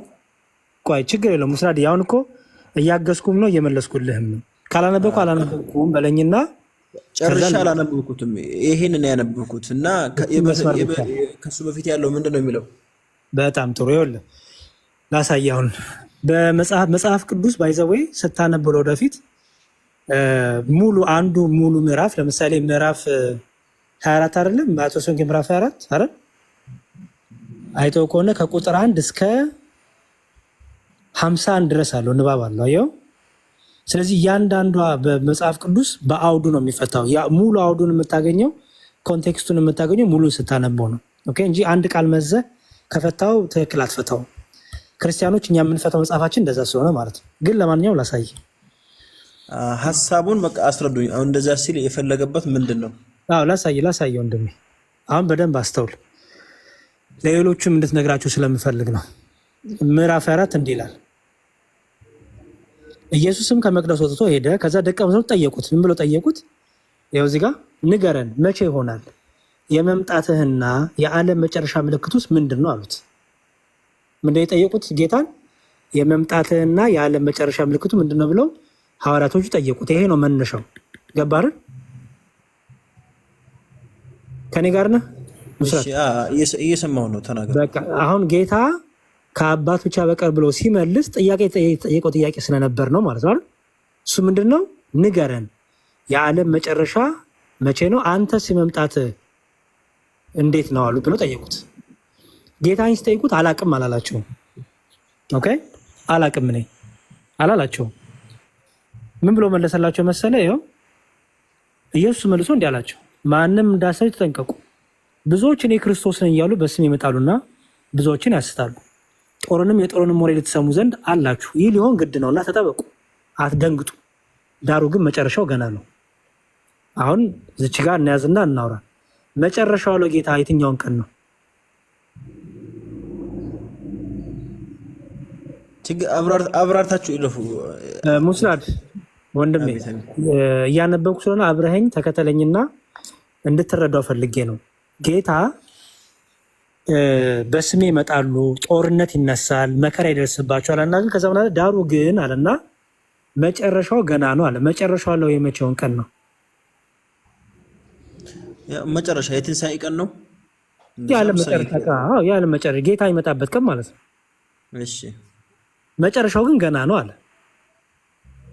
ቆይ ችግር የለውም ሙስራዲ። አሁን እኮ እያገዝኩም ነው እየመለስኩልህም ነው። ካላነበብኩ አላነበብኩም በለኝና ጨርሻ አላነበብኩትም። ይሄንን ያነበብኩት እና ከሱ በፊት ያለው ምንድን ነው የሚለው? በጣም ጥሩ። ይኸውልህ ላሳይህ። አሁን በመጽሐፍ ቅዱስ ባይዘወይ ስታነብ ወደፊት ሙሉ ምዕራፍ ለምሳሌ ምዕራፍ 24 አይደለም? ማቴዎስ ወንጌል ምዕራፍ 24 አይደል? አይተው ከሆነ ከቁጥር 1 እስከ 51 ድረስ አለው ንባብ አለው። አየው። ስለዚህ እያንዳንዷ በመጽሐፍ ቅዱስ በአውዱ ነው የሚፈታው። ሙሉ አውዱን የምታገኘው ኮንቴክስቱን የምታገኘው ሙሉን ስታነበው ነው። ኦኬ እንጂ አንድ ቃል መዘህ ከፈታው ትክክል አትፈታው። ክርስቲያኖች እኛ የምንፈታው መጽሐፋችን እንደዛ ስለሆነ ማለት ነው። ግን ለማንኛውም ላሳይ ሐሳቡን በቃ አስረዱኝ። አሁን እንደዛ ሲል የፈለገበት ምንድን ነው? ላሳይ ወንድሜ። አሁን በደንብ አስተውል። ለሌሎችም እንድትነግራቸው ስለምፈልግ ነው። ምዕራፍ 4 እንዲህ ይላል። ኢየሱስም ከመቅደስ ወጥቶ ሄደ። ከዛ ደቀ መዛሙርቱ ጠየቁት። ምን ብለው ጠየቁት? ይኸው እዚህ ጋር ንገረን፣ መቼ ይሆናል የመምጣትህና የዓለም መጨረሻ ምልክቱስ ምንድን ነው አሉት። ምንድን ነው የጠየቁት ጌታን? የመምጣትህና የዓለም መጨረሻ ምልክቱ ምንድን ነው ብለው ሐዋርያቶቹ ጠየቁት። ይሄ ነው መነሻው። ገባርን? ከኔ ጋር ነህ? እየሰማሁ ነው። ተናገር። በቃ አሁን ጌታ ከአባት ብቻ በቀር ብሎ ሲመልስ ጥያቄ ጠየቀው። ጥያቄ ስለነበር ነው ማለት ነው። እሱ ምንድን ነው? ንገረን የዓለም መጨረሻ መቼ ነው? አንተስ መምጣት እንዴት ነው አሉ ብሎ ጠየቁት። ጌታን ሲጠይቁት አላቅም አላላቸውም። ኦኬ አላቅም እኔ አላላቸውም። ምን ብሎ መለሰላቸው መሰለ? ይኸው ኢየሱስ መልሶ እንዲህ አላቸው፣ ማንም እንዳሳይ ተጠንቀቁ። ብዙዎች እኔ ክርስቶስ ነኝ እያሉ በስም ይመጣሉና ብዙዎችን ያስታሉ። ጦርንም የጦርንም ወሬ ልትሰሙ ዘንድ አላችሁ። ይህ ሊሆን ግድ ነውና ተጠበቁ፣ አትደንግጡ። ዳሩ ግን መጨረሻው ገና ነው። አሁን ዝች ጋር እናያዝና እናውራ። መጨረሻው ለጌታ የትኛውን ቀን ነው? አብራርታችሁ ይለፉ። ሙስላድ ወንድሜ እያነበብኩ ስለሆነ አብረኸኝ ተከተለኝና እንድትረዳው ፈልጌ ነው። ጌታ በስሜ ይመጣሉ፣ ጦርነት ይነሳል፣ መከራ ይደርስባቸዋል እና ግን ከዛ በኋላ ዳሩ ግን አለና መጨረሻው ገና ነው አለ። መጨረሻው አለው የመቼውን ቀን ነው? መጨረሻ የትንሣኤ ቀን ነው። ያለ መጨረሻ ጌታ ይመጣበት ቀን ማለት ነው። እሺ መጨረሻው ግን ገና ነው አለ።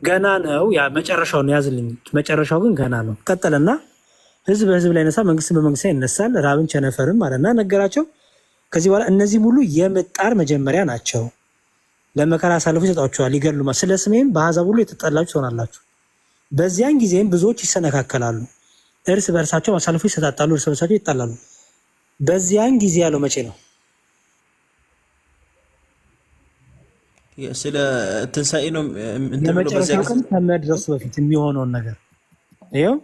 ገና ነው ያ መጨረሻው ነው፣ ያዝልኝ። መጨረሻው ግን ገና ነው። ቀጠለና ህዝብ በህዝብ ላይ ይነሳል፣ መንግስት በመንግስት ላይ ይነሳል፣ ራብን ቸነፈርም አለና ነገራቸው። ከዚህ በኋላ እነዚህ ሁሉ የምጣር መጀመሪያ ናቸው። ለመከራ አሳልፎ ይሰጧቸዋል፣ ይገድሉማል። ስለ ስሜም በአሕዛብ ሁሉ የተጠላችሁ ትሆናላችሁ። በዚያን ጊዜም ብዙዎች ይሰነካከላሉ፣ እርስ በእርሳቸው አሳልፎ ይሰጣጣሉ፣ እርስ በርሳቸው ይጣላሉ። በዚያን ጊዜ ያለው መቼ ነው? ስለ ትንሣኤ ነው። የመጨረሻው ቀን ከመድረሱ በፊት የሚሆነውን ነገር ይኸው፣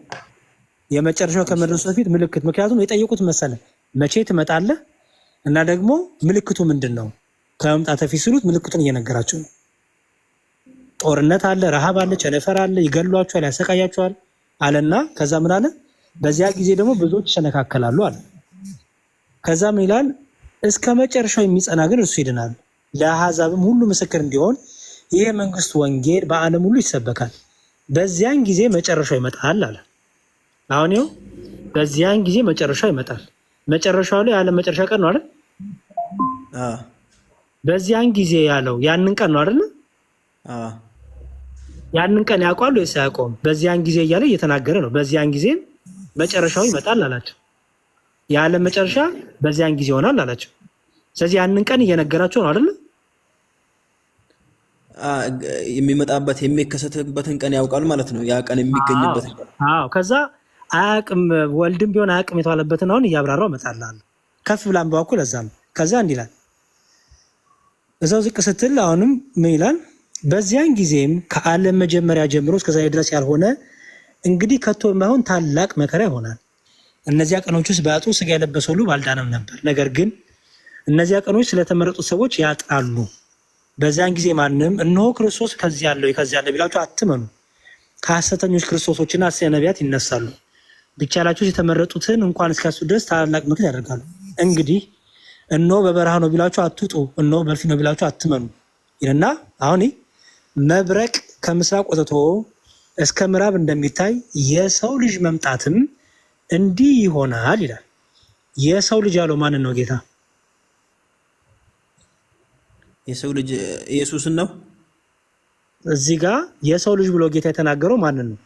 የመጨረሻው ከመድረሱ በፊት ምልክት። ምክንያቱም የጠየቁት መሰለ መቼ ትመጣለህ እና ደግሞ ምልክቱ ምንድን ነው ከመምጣት በፊት ሲሉት ምልክቱን እየነገራቸው ነው። ጦርነት አለ፣ ረሃብ አለ፣ ቸነፈር አለ፣ ይገሏቸዋል፣ ያሰቃያቸዋል አለና ከዛ ምን አለ? በዚያ ጊዜ ደግሞ ብዙዎች ይሰነካከላሉ አለ። ከዛ ምን ይላል? እስከ መጨረሻው የሚጸና ግን እርሱ ይድናል። ለአሕዛብም ሁሉ ምስክር እንዲሆን ይህ መንግስት ወንጌል በዓለም ሁሉ ይሰበካል። በዚያን ጊዜ መጨረሻው ይመጣል አለ። አሁን ይኸው በዚያን ጊዜ መጨረሻው ይመጣል። መጨረሻው ላይ ያለ መጨረሻ ቀን ነው አይደል? በዚያን ጊዜ ያለው ያንን ቀን ነው አይደል? ያንን ቀን ያውቃሉ ወይስ አያውቁም? በዚያን ጊዜ እያለ እየተናገረ ነው። በዚያን ጊዜ መጨረሻው ይመጣል አላቸው። ያለ መጨረሻ በዚያን ጊዜ ይሆናል አላቸው። ስለዚህ ያንን ቀን እየነገራቸው ነው አይደል? የሚመጣበት የሚከሰትበትን ቀን ያውቃል ማለት ነው። ያ ቀን የሚገኝበት። አዎ ከዛ አያውቅም፣ ወልድም ቢሆን አያውቅም የተባለበትን አሁን እያብራራው እመጣልሃለሁ። ከፍ ብላ አንብባ እኮ ለዛ ነው። ከዛ እንዲህ ይላል እዛው ዝቅ ስትል አሁንም ምን ይላል? በዚያን ጊዜም ከዓለም መጀመሪያ ጀምሮ እስከዛ ድረስ ያልሆነ እንግዲህ ከቶ የማይሆን ታላቅ መከራ ይሆናል። እነዚያ ቀኖች ውስጥ በአጡ ስጋ የለበሰ ሁሉ ባልዳነም ነበር። ነገር ግን እነዚያ ቀኖች ስለተመረጡት ሰዎች ያጥራሉ። በዚያን ጊዜ ማንም እነሆ ክርስቶስ ከዚህ ያለው ከዚህ ያለ ቢላችሁ አትመኑ። ከሐሰተኞች ክርስቶሶችና ሐሰተኛ ነቢያት ይነሳሉ፣ ቢቻላችሁ የተመረጡትን እንኳን እስኪያሱ ድረስ ታላላቅ ምክር ያደርጋሉ። እንግዲህ እነሆ በበረሃ ነው ቢላችሁ አትውጡ፣ እነሆ በፊት ነው ቢላችሁ አትመኑ ይልና አሁን መብረቅ ከምስራቅ ወጥቶ እስከ ምዕራብ እንደሚታይ የሰው ልጅ መምጣትም እንዲህ ይሆናል ይላል። የሰው ልጅ ያለው ማንን ነው? ጌታ የሰው ልጅ ኢየሱስን ነው። እዚህ ጋር የሰው ልጅ ብሎ ጌታ የተናገረው ማንን ነው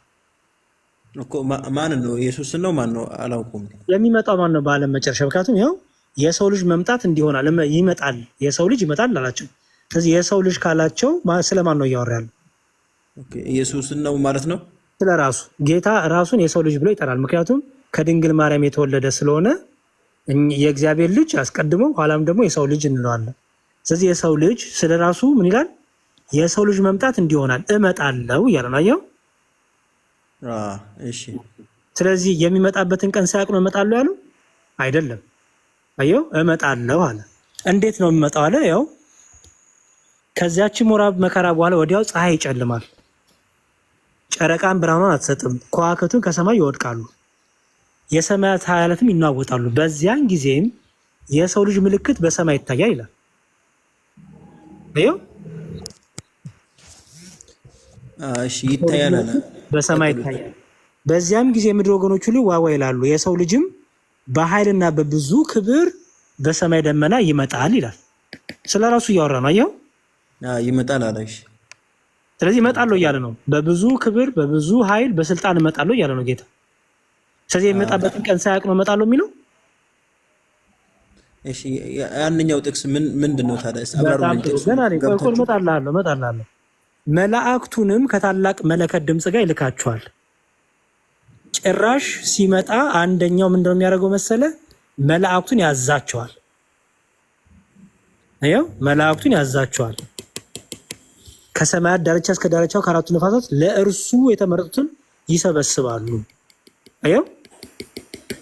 እኮ? ማንን ነው? ኢየሱስን ነው። ማን ነው? አላውቁም። የሚመጣው ማን ነው? በዓለም መጨረሻ። ምክንያቱም ይኸው የሰው ልጅ መምጣት እንዲሆናል ይመጣል፣ የሰው ልጅ ይመጣል አላቸው። ስለዚህ የሰው ልጅ ካላቸው ስለማን ነው እያወራ ያለው? ኢየሱስን ነው ማለት ነው። ስለ ራሱ ጌታ ራሱን የሰው ልጅ ብሎ ይጠራል። ምክንያቱም ከድንግል ማርያም የተወለደ ስለሆነ የእግዚአብሔር ልጅ አስቀድሞ ኋላም ደግሞ የሰው ልጅ እንለዋለን። ስለዚህ የሰው ልጅ ስለ ራሱ ምን ይላል? የሰው ልጅ መምጣት እንዲሆናል እመጣለሁ እያለ ነው። አየው። እሺ። ስለዚህ የሚመጣበትን ቀን ሳያውቅ ነው እመጣለሁ ያለው አይደለም። አየው፣ እመጣለሁ አለ። እንዴት ነው የሚመጣው አለ? ያው ከዚያች ሞራብ መከራ በኋላ ወዲያው ፀሐይ ይጨልማል፣ ጨረቃን ብርሃኗን አትሰጥም፣ ከዋክብቱን ከሰማይ ይወድቃሉ፣ የሰማያት ኃያላትም ይናወጣሉ። በዚያን ጊዜም የሰው ልጅ ምልክት በሰማይ ይታያል ይላል። አየው፣ እሺ፣ ይታያል አለ። በሰማይ ይታያል። በዚያም ጊዜ የምድር ወገኖች ሁሉ ዋዋ ይላሉ፣ የሰው ልጅም በኃይልና በብዙ ክብር በሰማይ ደመና ይመጣል ይላል። ስለ ራሱ እያወራ ነው። አየው፣ ይመጣል አለ። ስለዚህ እመጣለሁ እያለ ነው። በብዙ ክብር፣ በብዙ ኃይል፣ በስልጣን እመጣለሁ እያለ ነው ጌታ። ስለዚህ የሚመጣበትን ቀን ሳያውቅ ነው እመጣለሁ የሚለው። እሺ፣ ያንኛው ጥቅስ ምንድን ነው ታዲያ? እመጣለሁ። መላእክቱንም ከታላቅ መለከት ድምፅ ጋር ይልካቸዋል። ጭራሽ ሲመጣ አንደኛው ምንድን ነው የሚያደርገው መሰለ? መላእክቱን ያዛቸዋል። አየው፣ መላእክቱን ያዛቸዋል። ከሰማያት ዳርቻ እስከ ዳርቻው ከአራቱ ነፋሳት ለእርሱ የተመረጡትን ይሰበስባሉ። አየው።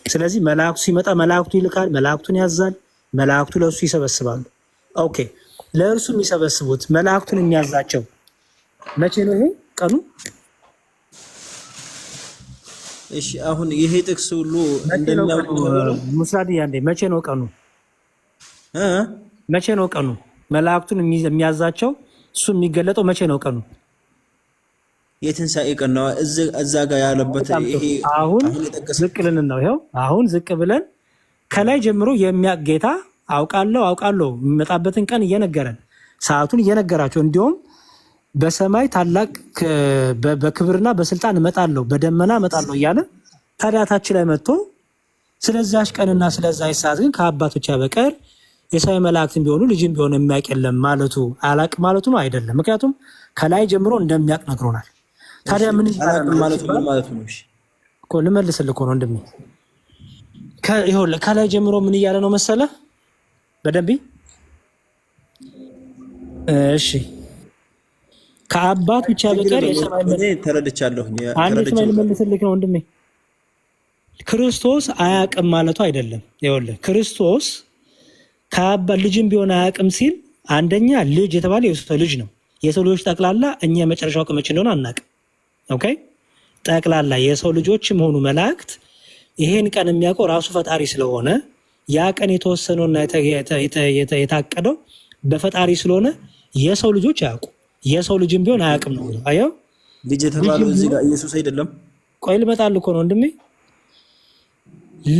ስለዚህ መላእክቱ ሲመጣ መላእክቱ ይልካል፣ መላእክቱን ያዛል፣ መላእክቱ ለእርሱ ይሰበስባሉ። ኦኬ። ለእርሱ የሚሰበስቡት መላእክቱን የሚያዛቸው መቼ ነው? ይሄ ቀኑ? እሺ አሁን ይሄ ጥቅስ ሁሉ እንደሚያውቁ ሙስራድ ያንዴ መቼ ነው ቀኑ? መቼ ነው ቀኑ? መላእክቱን የሚያዛቸው እሱ የሚገለጠው መቼ ነው ቀኑ? የትንሣኤ ቀን ነው። እዛ ጋር ያለበት ይሄ አሁን ዝቅ ብለን ነው። ይኸው አሁን ዝቅ ብለን ከላይ ጀምሮ ጌታ አውቃለሁ የሚመጣበትን ቀን እየነገረን ሰዓቱን እየነገራቸው እንዲሁም በሰማይ ታላቅ በክብርና በስልጣን እመጣለሁ በደመና እመጣለሁ እያለ ታዲያታችን ላይ መጥቶ ስለዛች ቀንና ስለዛች ሰዓት ግን ከአባቶች በቀር የሰማይ መላእክትን ቢሆኑ ልጅም ቢሆን የሚያውቅ የለም ማለቱ አላቅ ማለቱ ነው አይደለም። ምክንያቱም ከላይ ጀምሮ እንደሚያውቅ ነግሮናል። ታዲያ ምን ማለቱ ነው? እሺ እኮ ልመልስልህ እኮ ነው ወንድሜ። ከላይ ጀምሮ ምን እያለ ነው መሰለህ? በደንብ እሺ ከአባት ብቻ በቀር የሰማይ ተረድቻለሁ። አንድ ሰማይ ልመልስልህ ነው ወንድሜ። ክርስቶስ አያውቅም ማለቱ አይደለም። ይኸውልህ ክርስቶስ ከአባት ልጅም ቢሆን አያውቅም ሲል አንደኛ ልጅ የተባለ የሰው ልጅ ነው። የሰው ልጆች ጠቅላላ እኛ የመጨረሻው ቀን መቼ እንደሆነ አናውቅም። ኦኬ ጠቅላላ የሰው ልጆችም ሆኑ መላእክት ይሄን ቀን የሚያውቀው ራሱ ፈጣሪ ስለሆነ ያ ቀን የተወሰነውና የታቀደው በፈጣሪ ስለሆነ የሰው ልጆች አያውቁ። የሰው ልጅም ቢሆን አያውቅም ነው። አየው ልጅ የተባለው እዚህ ጋር ኢየሱስ አይደለም። ቆይ ልመጣልህ እኮ ነው ወንድሜ።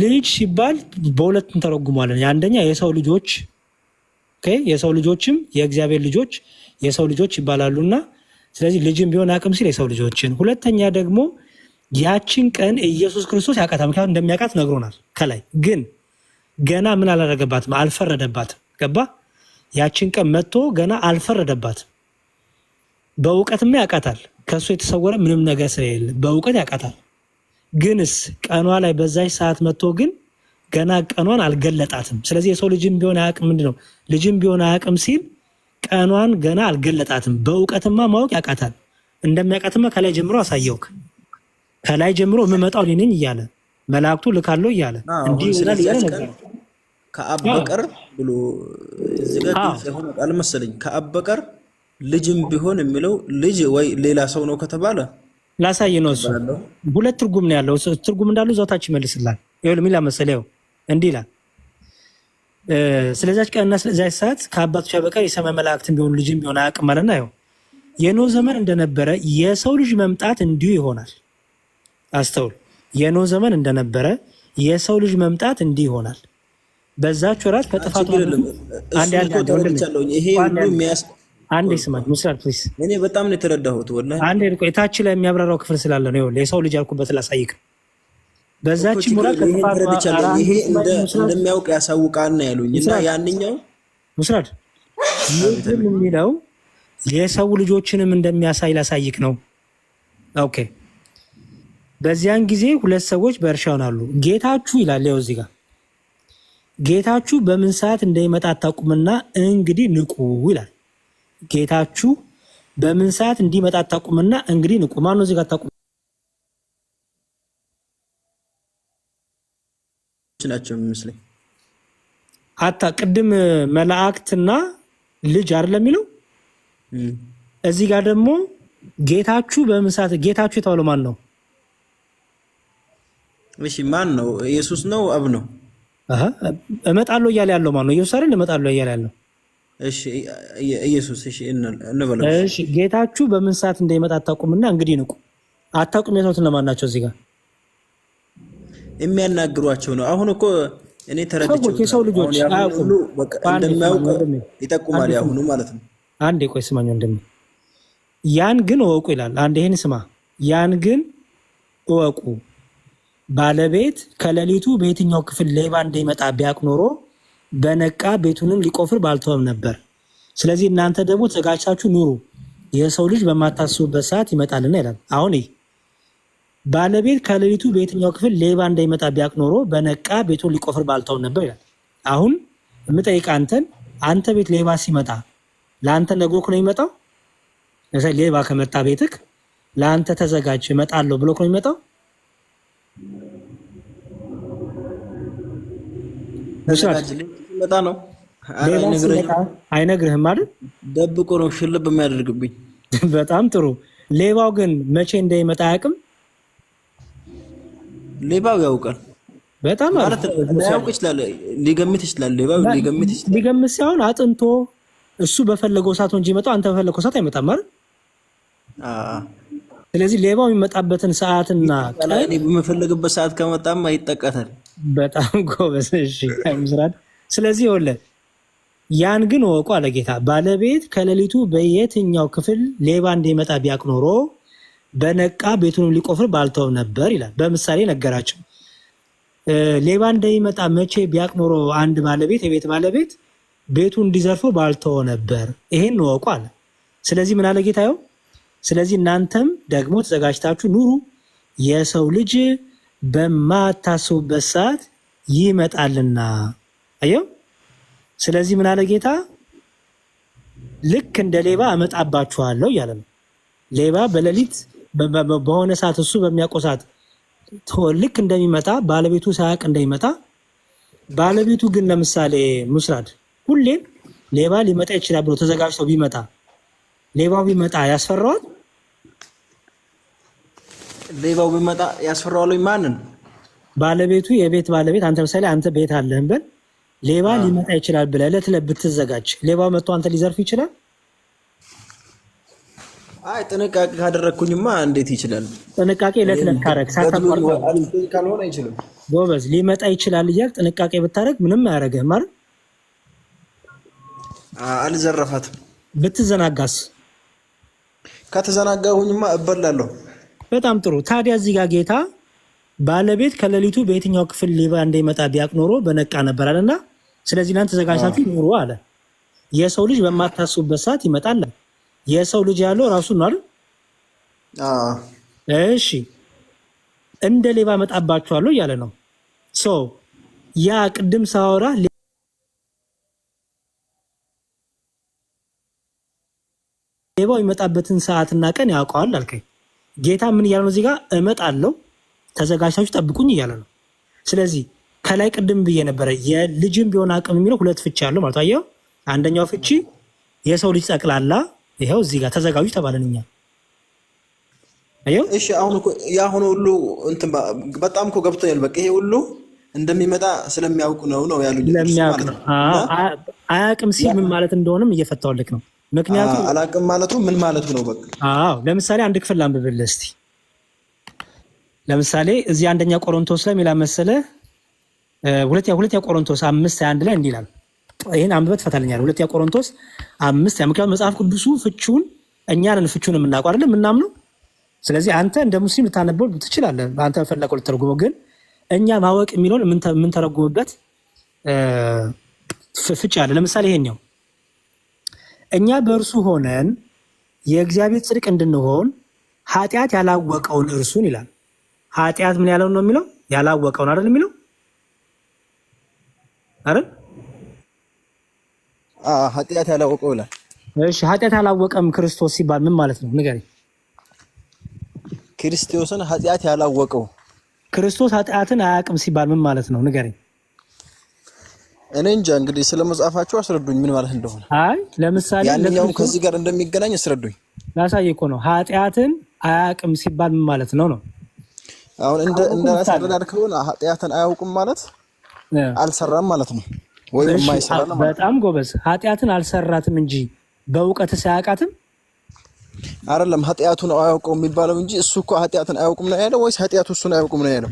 ልጅ ሲባል በሁለት እንተረጉማለን። አንደኛ የሰው ልጆች የሰው ልጆችም የእግዚአብሔር ልጆች የሰው ልጆች ይባላሉና ስለዚህ ልጅም ቢሆን አያውቅም ሲል የሰው ልጆችን። ሁለተኛ ደግሞ ያችን ቀን ኢየሱስ ክርስቶስ ያውቃታል። ምክንያቱም እንደሚያውቃት ነግሮናል። ከላይ ግን ገና ምን አላደረገባትም? አልፈረደባትም። ገባ? ያችን ቀን መጥቶ ገና አልፈረደባትም። በእውቀትማ ያውቃታል። ከእሱ የተሰወረ ምንም ነገር ስለሌለ በእውቀት ያውቃታል። ግንስ ቀኗ ላይ በዛች ሰዓት መጥቶ ግን ገና ቀኗን አልገለጣትም። ስለዚህ የሰው ልጅም ቢሆን አያውቅም ምንድነው? ልጅም ቢሆን አያውቅም ሲል ቀኗን ገና አልገለጣትም። በእውቀትማ ማወቅ ያውቃታል። እንደሚያውቃትማ ከላይ ጀምሮ አሳየውክ። ከላይ ጀምሮ የምመጣው እኔ ነኝ እያለ መላእክቱ ልካለሁ እያለ እንዲህ ይላል እያለ ነበር። ከአብ በቀር ብሎ ዝገት ሳይሆን አልመሰለኝ። ከአብ በቀር ልጅም ቢሆን የሚለው ልጅ ወይ ሌላ ሰው ነው ከተባለ ላሳይ ነው። እሱ ሁለት ትርጉም ነው ያለው። ትርጉም እንዳለው ዛታች ይመልስላል። ይኸውልህ ምን ይላል መሰለህ? እንዲህ ይላል ስለዛች ቀንና ስለዛች ሰዓት ከአባቶች በቀር የሰማይ መላእክትን ቢሆኑ ልጅም ቢሆን አያውቅም ማለት ነው። የኖህ ዘመን እንደነበረ የሰው ልጅ መምጣት እንዲሁ ይሆናል። አስተውል። የኖህ ዘመን እንደነበረ የሰው ልጅ መምጣት እንዲህ ይሆናል። በዛች ወራት ከጥፋቱ አንዴ ስማኝ ሙስራድ ፕሊስ። እኔ በጣም ነው የተረዳሁት። ወላሂ አንዴ ቆይ፣ ታች ላይ የሚያብራራው ክፍል ስላለ ነው። ይኸውልህ የሰው ልጅ ያልኩበት ላሳይክ። በዛች ወራት ከጥፋቱ ይሄ እንደሚያውቅ ያሳውቃል ነው ያሉኝ እና ያንኛው ሙስራድ ይህም የሚለው የሰው ልጆችንም እንደሚያሳይ ላሳይክ ነው። ኦኬ። በዚያን ጊዜ ሁለት ሰዎች በእርሻው አሉ። ጌታችሁ ይላል ያው እዚህ ጋር ጌታችሁ በምን ሰዓት እንደሚመጣ አታውቁምና እንግዲህ ንቁ ይላል። ጌታችሁ በምን ሰዓት እንዲመጣ አታውቁምና እንግዲህ ንቁ። ማን ነው እዚህ ጋር አታውቁም ናቸው የሚመስለኝ። ቅድም መላእክትና ልጅ አይደለም የሚለው እዚህ ጋር ደግሞ ጌታችሁ በምን ሰዓት ጌታችሁ የተባለው ማን ነው? እሺ ማን ነው? ኢየሱስ ነው? አብ ነው? እመጣለሁ እያለ ያለው ማን ነው? ኢየሱስ አይደል? እመጣለሁ እያለ ያለው እሺ ኢየሱስ። እሺ እንበለው። እሺ ጌታችሁ በምን ሰዓት እንደሚመጣ አታውቁምና እንግዲህ ንቁ። አታውቁም የተውት እነማን ናቸው? እዚህ ጋር የሚያናግሯቸው ነው። አሁን እኮ እኔ ተረድቼው የሰው ልጆች እንደሚያውቁ ይጠቁማል። ያሁኑ ማለት ነው። አንዴ ቆይ ስማኝ ወንድሜ። ያን ግን እወቁ ይላል። አንድ ይሄን ስማ። ያን ግን እወቁ ባለቤት ከሌሊቱ በየትኛው ክፍል ሌባ እንደሚመጣ ቢያውቅ ኖሮ በነቃ ቤቱንም ሊቆፍር ባልተወም ነበር። ስለዚህ እናንተ ደግሞ ተዘጋጅታችሁ ኑሩ፣ የሰው ልጅ በማታስቡበት ሰዓት ይመጣልና ይላል። አሁን ባለቤት ከሌሊቱ በየትኛው ክፍል ሌባ እንደሚመጣ ቢያውቅ ኖሮ በነቃ ቤቱን ሊቆፍር ባልተወም ነበር ይላል። አሁን የምጠይቅ አንተ ቤት ሌባ ሲመጣ ለአንተ ነግሮህ ነው የሚመጣው ለምሳሌ ሌባ ከመጣ ቤትክ ለአንተ ተዘጋጅ እመጣለሁ ብሎ ነው የሚመጣው። መጣ ነው አይነግርህም አይደል? ደብቆ ነው ሽልብ የሚያደርግብኝ። በጣም ጥሩ። ሌባው ግን መቼ እንደሚመጣ አያውቅም። ሌባው ያውቃል። በጣም ማለት ያውቅ ይችላል፣ ሊገምት ይችላል። ሌባው ሊገምት ይችላል። ሊገምት ሳይሆን አጥንቶ እሱ በፈለገው ሰዓት እንጂ ይመጣው አንተ በፈለገው ሰዓት አይመጣም አይደል? ስለዚህ ሌባው የሚመጣበትን ሰዓትና እኔ በመፈለግበት ሰዓት ከመጣም ይጠቃታል። በጣም ጎበዝ። እሺ ምስራድ። ስለዚህ ይኸውልህ ያን ግን ወቁ አለ ጌታ። ባለቤት ከሌሊቱ በየትኛው ክፍል ሌባ እንደሚመጣ ቢያውቅ ኖሮ በነቃ ቤቱንም ሊቆፍር ባልተው ነበር ይላል። በምሳሌ ነገራቸው። ሌባ እንደሚመጣ መቼ ቢያውቅ ኖሮ አንድ ባለቤት የቤት ባለቤት ቤቱ እንዲዘርፈው ባልተው ነበር። ይሄን ወቁ አለ። ስለዚህ ምን አለ ጌታ? ይኸው ስለዚህ እናንተም ደግሞ ተዘጋጅታችሁ ኑሩ፣ የሰው ልጅ በማታስቡበት ሰዓት ይመጣልና። አየው። ስለዚህ ምን አለ ጌታ? ልክ እንደ ሌባ አመጣባችኋለሁ እያለ ነው። ሌባ በሌሊት በሆነ ሰዓት እሱ በሚያውቀው ሰዓት ልክ እንደሚመጣ ባለቤቱ ሳያውቅ እንደሚመጣ፣ ባለቤቱ ግን ለምሳሌ ሙስራድ ሁሌም ሌባ ሊመጣ ይችላል ብሎ ተዘጋጅተው ቢመጣ ሌባው ቢመጣ ያስፈራዋል? ሌባው ቢመጣ ያስፈራዋል? ማንን? ባለቤቱ፣ የቤት ባለቤት። አንተ ምሳሌ አንተ ቤት አለህም በል ሌባ ሊመጣ ይችላል ብለህ ዕለት ዕለት ብትዘጋጅ ሌባው መጥቶ አንተ ሊዘርፍ ይችላል? አይ ጥንቃቄ ካደረግኩኝማ እንዴት ይችላል? ጥንቃቄ ዕለት ዕለት ካረግ ሳታቋርጥ ካልሆነ አይችልም። ጎበዝ። ሊመጣ ይችላል እያል ጥንቃቄ ብታረግ ምንም አያረግህም አይደል? አልዘረፋትም። ብትዘናጋስ? ከተዘናጋሁኝማ እበላለሁ። በጣም ጥሩ። ታዲያ እዚህ ጋር ጌታ ባለቤት ከሌሊቱ በየትኛው ክፍል ሌባ እንደሚመጣ ቢያውቅ ኖሮ በነቃ ነበር አለና፣ ስለዚህ እናንተ ተዘጋጅታችሁ ኑሩ አለ። የሰው ልጅ በማታስቡበት ሰዓት ይመጣል። የሰው ልጅ ያለው ራሱ ነው አይደል? እሺ እንደ ሌባ መጣባችኋለሁ እያለ ነው። ያ ቅድም ሳወራ ሌባው የሚመጣበትን ሰዓትና ቀን ያውቀዋል አልከኝ። ጌታ ምን እያለ ነው እዚህ ጋር? እመጣለሁ ተዘጋጅታችሁ ጠብቁኝ እያለ ነው። ስለዚህ ከላይ ቅድም ብዬ ነበረ የልጅም ቢሆን አቅም የሚለው ሁለት ፍቺ አለው ማለት አየው። አንደኛው ፍቺ የሰው ልጅ ጠቅላላ ይሄው እዚህ ጋር ተዘጋጁ ተባለን እኛ። አየው። እሺ አሁን እኮ ያ ሆኖ ሁሉ እንትን በጣም እኮ ገብቶኛል። በቃ ይሄ ሁሉ እንደሚመጣ ስለሚያውቁ ነው ያሉኝ። ስለሚያውቅ ነው። አያውቅም ሲል ምን ማለት እንደሆነም እየፈታውልክ ነው። ምክንያቱም አላውቅም ማለቱ ምን ማለቱ ነው? በቃ ለምሳሌ አንድ ክፍል ላንብብልህ እስቲ። ለምሳሌ እዚህ አንደኛ ቆሮንቶስ ላይ ሚላ መሰለ ሁለተኛ ቆሮንቶስ 5:21 ላይ እንዲህ ይላል። ይሄን አንብበት ፈታልኛል። ሁለተኛ ቆሮንቶስ 5 ምክንያቱም መጽሐፍ ቅዱሱ ፍቹን እኛ ነን ፍቹን የምናውቀው አይደል? የምናምነው። ስለዚህ አንተ እንደ ሙስሊም ልታነበው ትችላለህ። አንተ ፈለቀው ልትተረጉመው፣ ግን እኛ ማወቅ የሚለውን የምንተረጉምበት ፍቺ አለ። ለምሳሌ ይሄኛው እኛ በእርሱ ሆነን የእግዚአብሔር ጽድቅ እንድንሆን ኃጢአት ያላወቀውን እርሱን ይላል። ኃጢአት ምን ያለውን ነው የሚለው? ያላወቀውን አይደል የሚለው አይደል? ኃጢአት ያላወቀው ይላል። እሺ ኃጢአት ያላወቀም ክርስቶስ ሲባል ምን ማለት ነው? ንገረኝ። ክርስቶስን ኃጢአት ያላወቀው ክርስቶስ ኃጢአትን አያውቅም ሲባል ምን ማለት ነው? ንገረኝ። እኔ እንጃ እንግዲህ ስለ መጽሐፋችሁ አስረዱኝ ምን ማለት እንደሆነ። አይ ለምሳሌ ያንኛው ከዚህ ጋር እንደሚገናኝ አስረዱኝ። ላሳይ እኮ ነው። ኃጢአትን አያውቅም ሲባል ምን ማለት ነው? አሁን እንደ ራስ አደረዳድ ከሆነ ኃጢአትን አያውቅም ማለት አልሰራም ማለት ነው ወይ? የማይሰራ ነው ማለት። በጣም ጎበዝ። ኃጢአትን አልሰራትም እንጂ በእውቀት ሳያውቃትም አይደለም ኃጢአቱን አያውቀው የሚባለው እንጂ እሱ እኮ ኃጢአትን አያውቅም ነው ያለው ወይስ ኃጢአቱ እሱን አያውቅም ነው ያለው?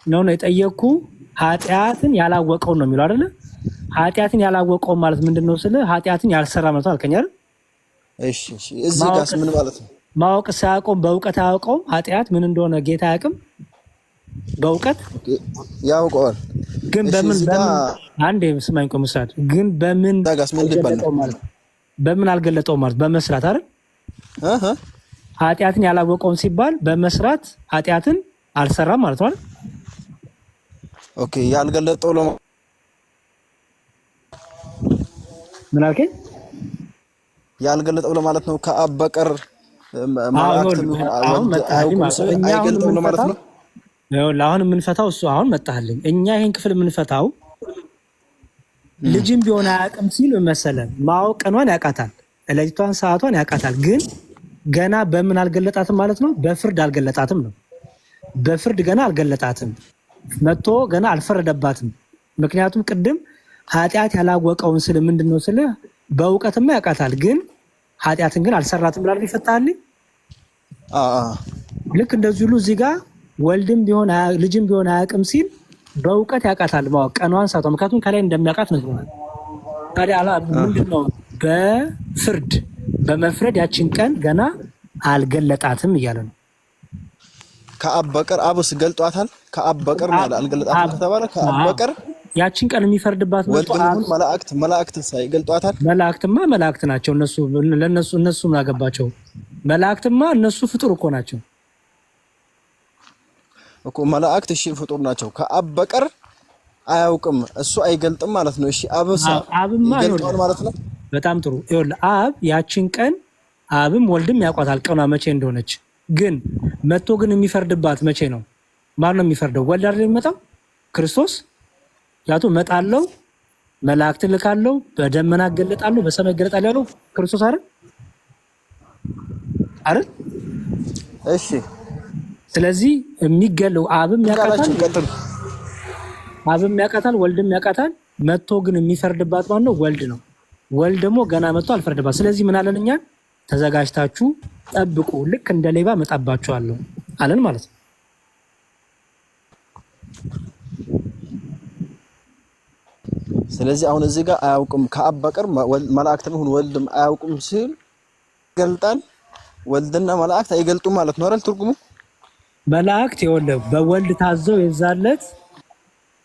ነው የጠየቅኩ። ኃጢአትን ያላወቀው ነው የሚለው አይደለ? ኃጢአትን ያላወቀው ማለት ምንድነው? ስለ ኃጢአትን ያልሰራ ማለት አልከኝ አይደል? እሺ እዚህ ጋርስ ምን ማለት ነው? ማወቅ ሳያውቀው በእውቀት አያውቀው። ኃጢአት ምን እንደሆነ ጌታ አያውቅም? በእውቀት ያውቀዋል። ግን በምን አንዴ ስማኝ ቆይ መስራት ግን በምን ዳጋስ ምን ይባላል ማለት በምን አልገለጠውም ማለት በመስራት አይደል? ኃጢአትን ያላወቀውን ሲባል በመስራት ኃጢአትን አልሰራም ማለት ነው አይደል? ኦኬ ያልገለጠው ምን አልከኝ? ያልገለጠው ለማለት ነው ከአብ በቀር መላእክትም ይሁን አሁን ወልድ መጣልኝ አያውቁም ማለት ነው። ስል እኛ አሁን አይገልጥም ነው ማለት የምንፈታው ነው። አሁን የምንፈታው እሱ አሁን መጣልኝ። እኛ ይሄን ክፍል የምንፈታው ልጅም ቢሆን አያውቅም ሲል መሰለን ማወቅ ቀኗን ያውቃታል፣ እለቷን ሰዓቷን ያውቃታል። ግን ገና በምን አልገለጣትም ማለት ነው? በፍርድ አልገለጣትም ነው። በፍርድ ገና አልገለጣትም፣ መጥቶ ገና አልፈረደባትም። ምክንያቱም ቅድም ኃጢአት ያላወቀውን ስል ምንድን ነው ስለ በእውቀትማ ያውቃታል፣ ግን ኃጢአትን ግን አልሰራትም ብላ ይፈታልኝ። ልክ እንደዚህ ሁሉ እዚህ ጋር ወልድም ቢሆን ልጅም ቢሆን አያውቅም ሲል በእውቀት ያውቃታል፣ ማወቅ ቀኗን ሰዓቷን፣ ምክንያቱም ከላይ እንደሚያውቃት ነግሮናል። ታዲያ ምንድን ነው በፍርድ በመፍረድ ያችን ቀን ገና አልገለጣትም እያለ ነው። ከአብ በቀር አብስ ገልጧታል። ከአብ በቀር ማለት አልገለጣትም ከተባለ ከአብ በቀር ያችን ቀን የሚፈርድባት ወልድም መላእክት ሳይገልጧታል። መላእክትማ መላእክት ናቸው እነሱ ለነሱ ምን አገባቸው? መላእክትማ እነሱ ፍጡር እኮ ናቸው እኮ መላእክት። እሺ ፍጡር ናቸው። ከአብ በቀር አያውቅም፣ እሱ አይገልጥም ማለት ነው። እሺ አብማ ይገልጣል ማለት ነው። በጣም ጥሩ። ይኸውልህ አብ ያችን ቀን አብም ወልድም ያውቋታል ቀኗ መቼ እንደሆነች። ግን መጥቶ ግን የሚፈርድባት መቼ ነው? ማን ነው የሚፈርደው? ወልድ አይደል የሚመጣው? ክርስቶስ ያቱ መጣለው፣ መላእክትን ልካለው፣ በደመና ገለጣለው፣ በሰማይ ገለጣለው ያለው ክርስቶስ አይደል? እሺ። ስለዚህ የሚገለው አብም ያውቃታል፣ ወልድም ያውቃታል። መጥቶ ግን የሚፈርድባት ማን ነው? ወልድ ነው። ወልድ ደግሞ ገና መጥቶ አልፈርድባት። ስለዚህ ምን አለን እኛ? ተዘጋጅታችሁ ጠብቁ፣ ልክ እንደ ሌባ መጣባችኋለሁ አለን ማለት ነው። ስለዚህ አሁን እዚህ ጋር አያውቅም ከአብ በቀር መላእክትም ይሁን ወልድም አያውቅም ሲል ይገልጣል። ወልድና መላእክት አይገልጡም ማለት ነው አይደል? ትርጉሙ መላእክት ይኸውልህ በወልድ ታዘው የዛለት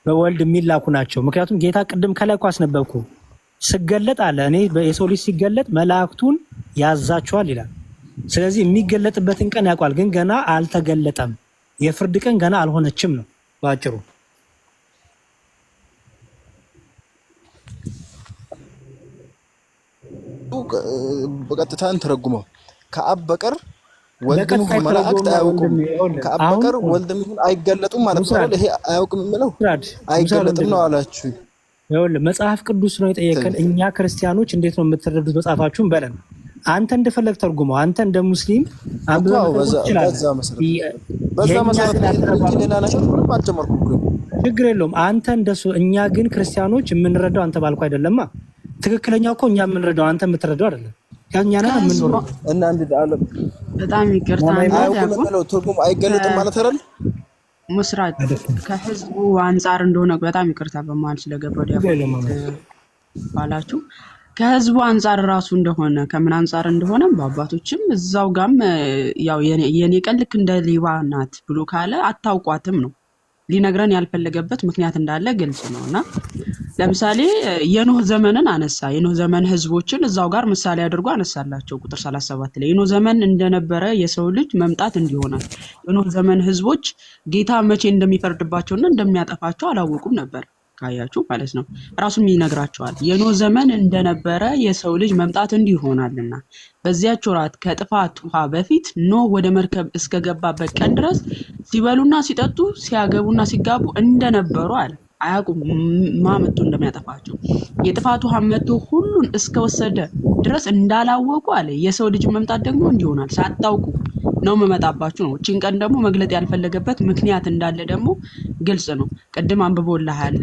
በወልድ የሚላኩ ናቸው። ምክንያቱም ጌታ ቅድም ከላይ እኮ አስነበብኩ ስገለጥ አለ እኔ የሰው ልጅ ሲገለጥ መላእክቱን ያዛቸዋል ይላል። ስለዚህ የሚገለጥበትን ቀን ያውቃል፣ ግን ገና አልተገለጠም። የፍርድ ቀን ገና አልሆነችም ነው ባጭሩ። በቀጥታ እንተረጉመው ከአብ በቀር ወልድም ይሁን መላእክት አያውቁም፣ ከአብ በቀር ወልድም ይሁን አይገለጡም ማለት ነው አይደል? ይሄ አያውቅም የሚለው አይገለጥም ነው አላችሁ። ይኸውልህ መጽሐፍ ቅዱስ ነው የጠየቀን። እኛ ክርስቲያኖች እንዴት ነው የምትረዱት መጽሐፋችሁን በለን። አንተ እንደፈለግ ተርጉመው። አንተ እንደ ሙስሊም ችግር የለውም። አንተ እንደሱ እኛ ግን ክርስቲያኖች የምንረዳው አንተ ባልኩ አይደለማ። ትክክለኛው እኮ እኛ የምንረዳው አንተ የምትረዳው አይደለም። ያኛና የምንኖረው እና እንዴ አለ በጣም ይቅርታ ነው ትርጉም አይገለጥም ማለት አይደል? ሙስራት ከህዝቡ አንጻር እንደሆነ በጣም ይቅርታ በመሀል ስለገባው ዲያቆን ባላችሁ ከህዝቡ አንጻር ራሱ እንደሆነ ከምን አንጻር እንደሆነ በአባቶችም እዛው ጋም ያው የኔ ቀን ልክ እንደ ሌባ ናት ብሎ ካለ አታውቋትም ነው ሊነግረን ያልፈለገበት ምክንያት እንዳለ ግልጽ ነውና ለምሳሌ የኖህ ዘመንን አነሳ። የኖህ ዘመን ህዝቦችን እዛው ጋር ምሳሌ አድርጎ አነሳላቸው። ቁጥር 37 ላይ የኖህ ዘመን እንደነበረ የሰው ልጅ መምጣት እንዲሆናል። የኖህ ዘመን ህዝቦች ጌታ መቼ እንደሚፈርድባቸውና እንደሚያጠፋቸው አላወቁም ነበር። ካያችሁ ማለት ነው ራሱም ይነግራቸዋል። የኖህ ዘመን እንደነበረ የሰው ልጅ መምጣት እንዲሆናልና በዚያች ወራት ከጥፋት ውሃ በፊት ኖህ ወደ መርከብ እስከገባበት ቀን ድረስ ሲበሉና ሲጠጡ ሲያገቡና ሲጋቡ እንደነበሩ አለ። አያውቁም ማመጡ እንደሚያጠፋቸው። የጥፋት ውሃ መጥቶ ሁሉን እስከወሰደ ድረስ እንዳላወቁ አለ። የሰው ልጅ መምጣት ደግሞ እንዲሆናል ሳታውቁ ነው መመጣባችሁ ነው። እቺን ቀን ደግሞ መግለጥ ያልፈለገበት ምክንያት እንዳለ ደግሞ ግልጽ ነው። ቅድም አንብቦልሃል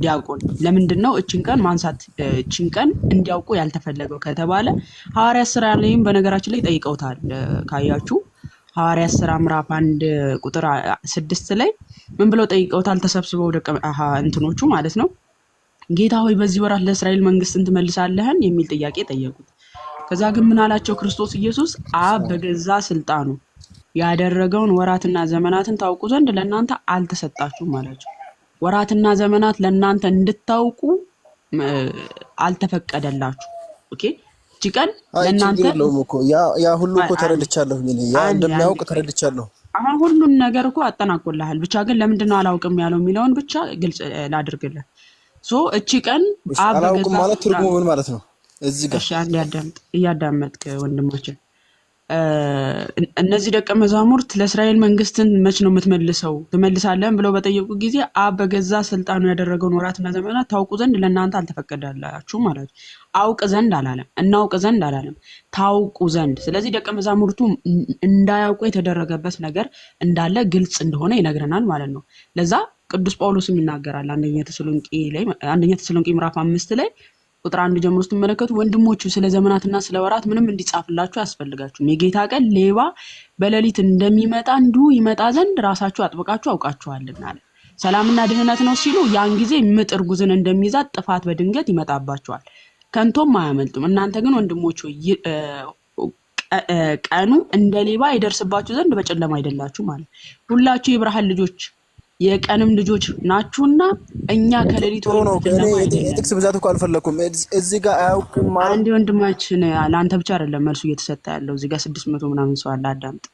ዲያቆን። ለምንድን ነው እቺን ቀን ማንሳት እቺን ቀን እንዲያውቁ ያልተፈለገው ከተባለ ሐዋርያት ሥራ ላይም በነገራችን ላይ ጠይቀውታል። ካያችሁ ሐዋርያት ሥራ ምዕራፍ 1 ቁጥር 6 ላይ ምን ብለው ጠይቀውታል? ተሰብስበው እንትኖቹ ማለት ነው ጌታ ሆይ በዚህ ወራት ለእስራኤል መንግስትን ትመልሳለህን የሚል ጥያቄ ጠየቁት። ከዛ ግን ምን አላቸው? ክርስቶስ ኢየሱስ አብ በገዛ ስልጣኑ ያደረገውን ወራትና ዘመናትን ታውቁ ዘንድ ለእናንተ አልተሰጣችሁም አላቸው። ወራትና ዘመናት ለእናንተ እንድታውቁ አልተፈቀደላችሁ። ኦኬ እቺ ቀን ለእናንተ ያ ሁሉ እኮ ተረድቻለሁ። ያ እንደሚያውቅ ተረድቻለሁ። አሁን ሁሉን ነገር እኮ አጠናቆልሃል። ብቻ ግን ለምንድን ነው አላውቅም ያለው የሚለውን ብቻ ግልጽ ላድርግልህ። እቺ ቀን አላውቅም ማለት ትርጉሙ ምን ማለት ነው? እዚህ ጋር እሺ አንድ ያዳምጥ እያዳመጥክ ወንድማችን እነዚህ ደቀ መዛሙርት ለእስራኤል መንግስትን መች ነው የምትመልሰው ትመልሳለህን ብለው በጠየቁ ጊዜ አብ በገዛ ስልጣኑ ያደረገውን ወራትና ዘመናት ታውቁ ዘንድ ለእናንተ አልተፈቀደላችሁም ማለት አውቅ ዘንድ አላለም፣ እናውቅ ዘንድ አላለም፣ ታውቁ ዘንድ። ስለዚህ ደቀ መዛሙርቱ እንዳያውቁ የተደረገበት ነገር እንዳለ ግልጽ እንደሆነ ይነግረናል ማለት ነው። ለዛ ቅዱስ ጳውሎስም ይናገራል አንደኛ ተሰሎንቄ ምዕራፍ 5 ላይ ቁጥር 1 ጀምሮ ስትመለከቱ ወንድሞቹ ስለ ዘመናትና ስለ ወራት ምንም እንዲጻፍላችሁ አያስፈልጋችሁም፣ የጌታ ቀን ሌባ በሌሊት እንደሚመጣ እንዲሁ ይመጣ ዘንድ ራሳችሁ አጥብቃችሁ አውቃችኋልና አለ። ሰላምና ድህነት ነው ሲሉ ያን ጊዜ ምጥ እርጉዝን እንደሚይዛት ጥፋት በድንገት ይመጣባቸዋል፣ ከንቶም አያመልጡም። እናንተ ግን ወንድሞቹ ቀኑ እንደ ሌባ ይደርስባችሁ ዘንድ በጨለማ አይደላችሁ ማለት ሁላችሁ የብርሃን ልጆች የቀንም ልጆች ናችሁና እኛ ከሌሊቱ ነው። ጥቅስ ብዛት እኮ አልፈለኩም እዚህ ጋር አያውቅም ማለት አንድ ወንድማችን ለአንተ ብቻ አይደለም መልሱ እየተሰጠ ያለው እዚህ ጋር 600 ምናምን ሰው አለ። አዳምጥ።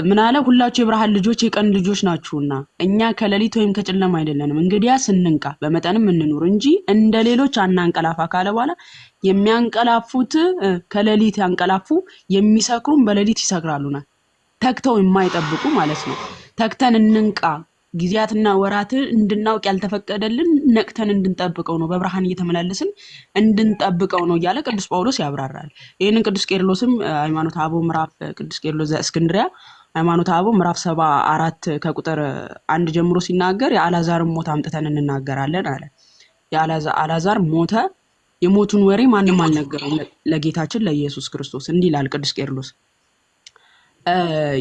ምን አለ? ሁላችሁ የብርሃን ልጆች የቀን ልጆች ናችሁና እኛ ከሌሊት ወይም ከጨለማ አይደለንም። እንግዲያ ስንንቃ በመጠንም እንኑር እንጂ እንደ ሌሎች አናንቀላፋ ካለ በኋላ የሚያንቀላፉት ከሌሊት ያንቀላፉ የሚሰክሩም በሌሊት ይሰክራሉና ተክተው የማይጠብቁ ማለት ነው። ተክተን እንንቃ፣ ጊዜያትና ወራትን እንድናውቅ ያልተፈቀደልን ነቅተን እንድንጠብቀው ነው፣ በብርሃን እየተመላለስን እንድንጠብቀው ነው እያለ ቅዱስ ጳውሎስ ያብራራል። ይህንን ቅዱስ ቄርሎስም ሃይማኖተ አበው ምዕራፍ ቅዱስ ቄርሎስ ዘእስክንድርያ ሃይማኖተ አበው ምዕራፍ 74 ከቁጥር 1 ጀምሮ ሲናገር የአልዓዛርን ሞት አምጥተን እንናገራለን አለ። የአልዓዛር ሞተ፣ የሞቱን ወሬ ማንም አልነገረውም ለጌታችን ለኢየሱስ ክርስቶስ። እንዲህ ይላል ቅዱስ ቄርሎስ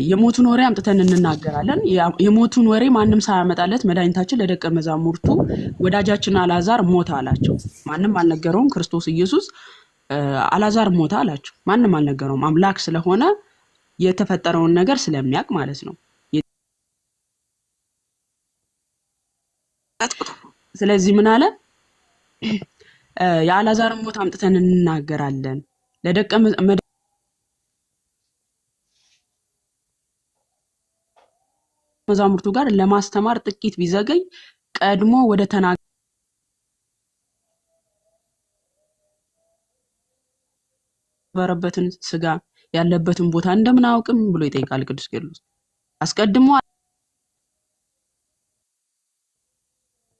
የሞቱን ወሬ አምጥተን እንናገራለን። የሞቱን ወሬ ማንም ሳያመጣለት መድኃኒታችን ለደቀ መዛሙርቱ ወዳጃችን አልዓዛር ሞተ አላቸው። ማንም አልነገረውም። ክርስቶስ ኢየሱስ አልዓዛር ሞተ አላቸው። ማንም አልነገረውም። አምላክ ስለሆነ የተፈጠረውን ነገር ስለሚያውቅ ማለት ነው። ስለዚህ ምን አለ? የአልዓዛርን ሞት አምጥተን እንናገራለን ለደቀ መዛሙርቱ ጋር ለማስተማር ጥቂት ቢዘገይ ቀድሞ ወደ ተናገረበትን ስጋ ያለበትን ቦታ እንደምን አውቅም ብሎ ይጠይቃል ቅዱስ ቄርሎስ። አስቀድሞ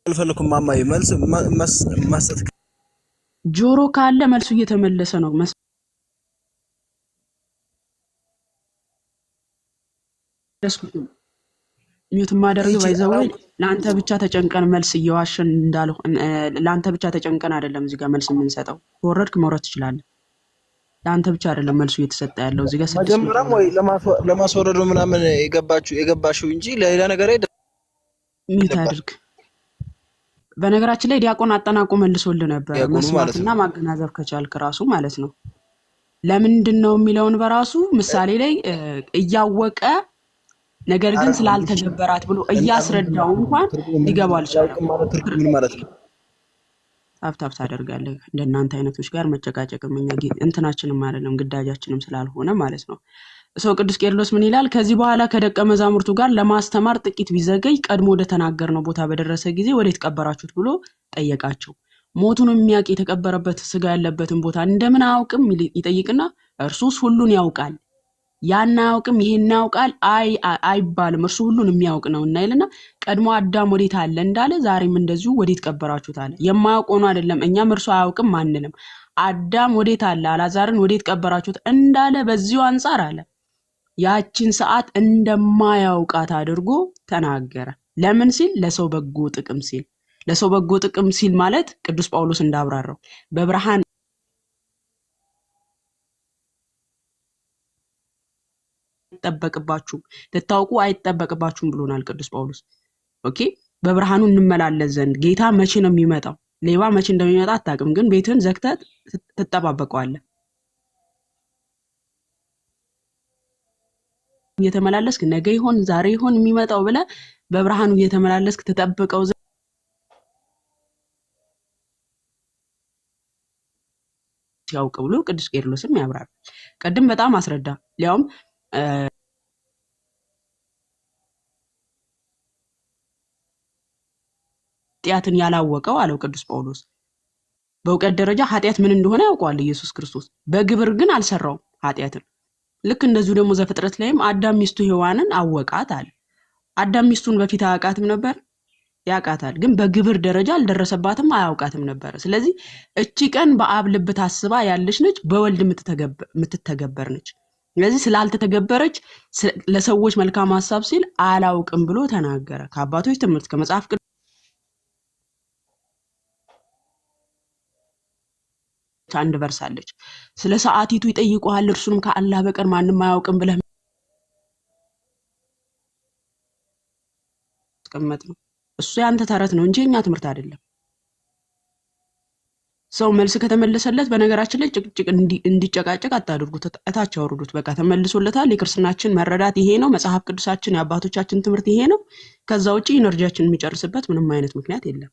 አልፈለኩም ማማዬ መልስ መስጠት ጆሮ ካለ መልሱ እየተመለሰ ነው። ሚውት ማደርገው ባይዘው ለአንተ ብቻ ተጨንቀን መልስ እየዋሸን እንዳልሆነ ለአንተ ብቻ ተጨንቀን አይደለም እዚህ ጋር መልስ የምንሰጠው። ወረድክ መውረድ ትችላለህ። ለአንተ ብቻ አይደለም መልሱ እየተሰጠ ያለው እዚህ ጋር መጀመሪያም ወይ ለማስወረዱ ምናምን የገባሽው እንጂ ለሌላ ነገር አይደለም። ሚውት አድርግ። በነገራችን ላይ ዲያቆን አጠናቆ መልሶልህ ነበር። መስማትና ማገናዘብ ከቻልክ ራሱ ማለት ነው። ለምንድን ነው የሚለውን በራሱ ምሳሌ ላይ እያወቀ ነገር ግን ስላልተገበራት ብሎ እያስረዳው እንኳን ሊገባው አልቻለም። ማለት ነው። ታብታብ ታደርጋለህ። እንደናንተ አይነቶች ጋር መጨቃጨቅም እኛ እንትናችንም አይደለም ግዳጃችንም ስላልሆነ ማለት ነው። ሰው ቅዱስ ቄርሎስ ምን ይላል? ከዚህ በኋላ ከደቀ መዛሙርቱ ጋር ለማስተማር ጥቂት ቢዘገይ ቀድሞ ወደ ተናገርነው ቦታ በደረሰ ጊዜ ወዴት ቀበራችሁት ብሎ ጠየቃቸው። ሞቱን የሚያውቅ የተቀበረበት ስጋ ያለበትን ቦታ እንደምን አያውቅም ይጠይቅና እርሱስ ሁሉን ያውቃል፣ ያን አያውቅም ይሄን ያውቃል አይባልም፣ እርሱ ሁሉን የሚያውቅ ነውና ይልና ቀድሞ አዳም ወዴት አለ እንዳለ ዛሬም እንደዚሁ ወዴት ቀበራችሁት አለ። የማያውቅ ሆኖ አይደለም እኛም እርሱ አያውቅም አንልም። አዳም ወዴት አለ አልዓዛርን ወዴት ቀበራችሁት እንዳለ በዚሁ አንጻር አለ ያቺን ሰዓት እንደማያውቃት አድርጎ ተናገረ። ለምን ሲል? ለሰው በጎ ጥቅም ሲል። ለሰው በጎ ጥቅም ሲል ማለት ቅዱስ ጳውሎስ እንዳብራራው በብርሃን አይጠበቅባችሁም ልታውቁ አይጠበቅባችሁም ብሎናል ቅዱስ ጳውሎስ። ኦኬ በብርሃኑ እንመላለስ ዘንድ። ጌታ መቼ ነው የሚመጣው? ሌባ መቼ እንደሚመጣ አታውቅም፣ ግን ቤትህን ዘግተህ ትጠባበቀዋለህ። እየተመላለስክ ነገ ይሆን ዛሬ ይሆን የሚመጣው ብለህ በብርሃኑ እየተመላለስክ ተጠብቀው ያውቅ ብሎ ቅዱስ ቄርሎስም ያብራራል። ቀድም በጣም አስረዳ። ሊያውም ኃጢአትን ያላወቀው አለው ቅዱስ ጳውሎስ። በእውቀት ደረጃ ኃጢአት ምን እንደሆነ ያውቀዋል ኢየሱስ ክርስቶስ፣ በግብር ግን አልሰራውም ኃጢአትን። ልክ እንደዚሁ ደግሞ ዘፍጥረት ላይም አዳም ሚስቱ ሔዋንን አወቃት አለ። አዳም ሚስቱን በፊት አያውቃትም ነበር? ያውቃታል፣ ግን በግብር ደረጃ አልደረሰባትም፣ አያውቃትም ነበር። ስለዚህ እቺ ቀን በአብ ልብ ታስባ ያለች ነች፣ በወልድ የምትተገበር ነች። ስለዚህ ስላልተተገበረች ለሰዎች መልካም ሐሳብ ሲል አላውቅም ብሎ ተናገረ። ከአባቶች ትምህርት ከመጽሐፍ ቅዱስ አንድ ቨርስ አለች። ስለ ሰዓቲቱ ይጠይቁሃል፣ እርሱንም ከአላህ በቀር ማንም አያውቅም ብለህ ማስቀመጥ ነው። እሱ ያንተ ተረት ነው እንጂ የኛ ትምህርት አይደለም። ሰው መልስ ከተመለሰለት በነገራችን ላይ ጭቅጭቅ እንዲጨቃጨቅ አታድርጉት፣ እታች አውርዱት። በቃ ተመልሶለታል። የክርስትናችን መረዳት ይሄ ነው። መጽሐፍ ቅዱሳችን የአባቶቻችን ትምህርት ይሄ ነው። ከዛ ውጪ ኢነርጂያችን የሚጨርስበት ምንም አይነት ምክንያት የለም።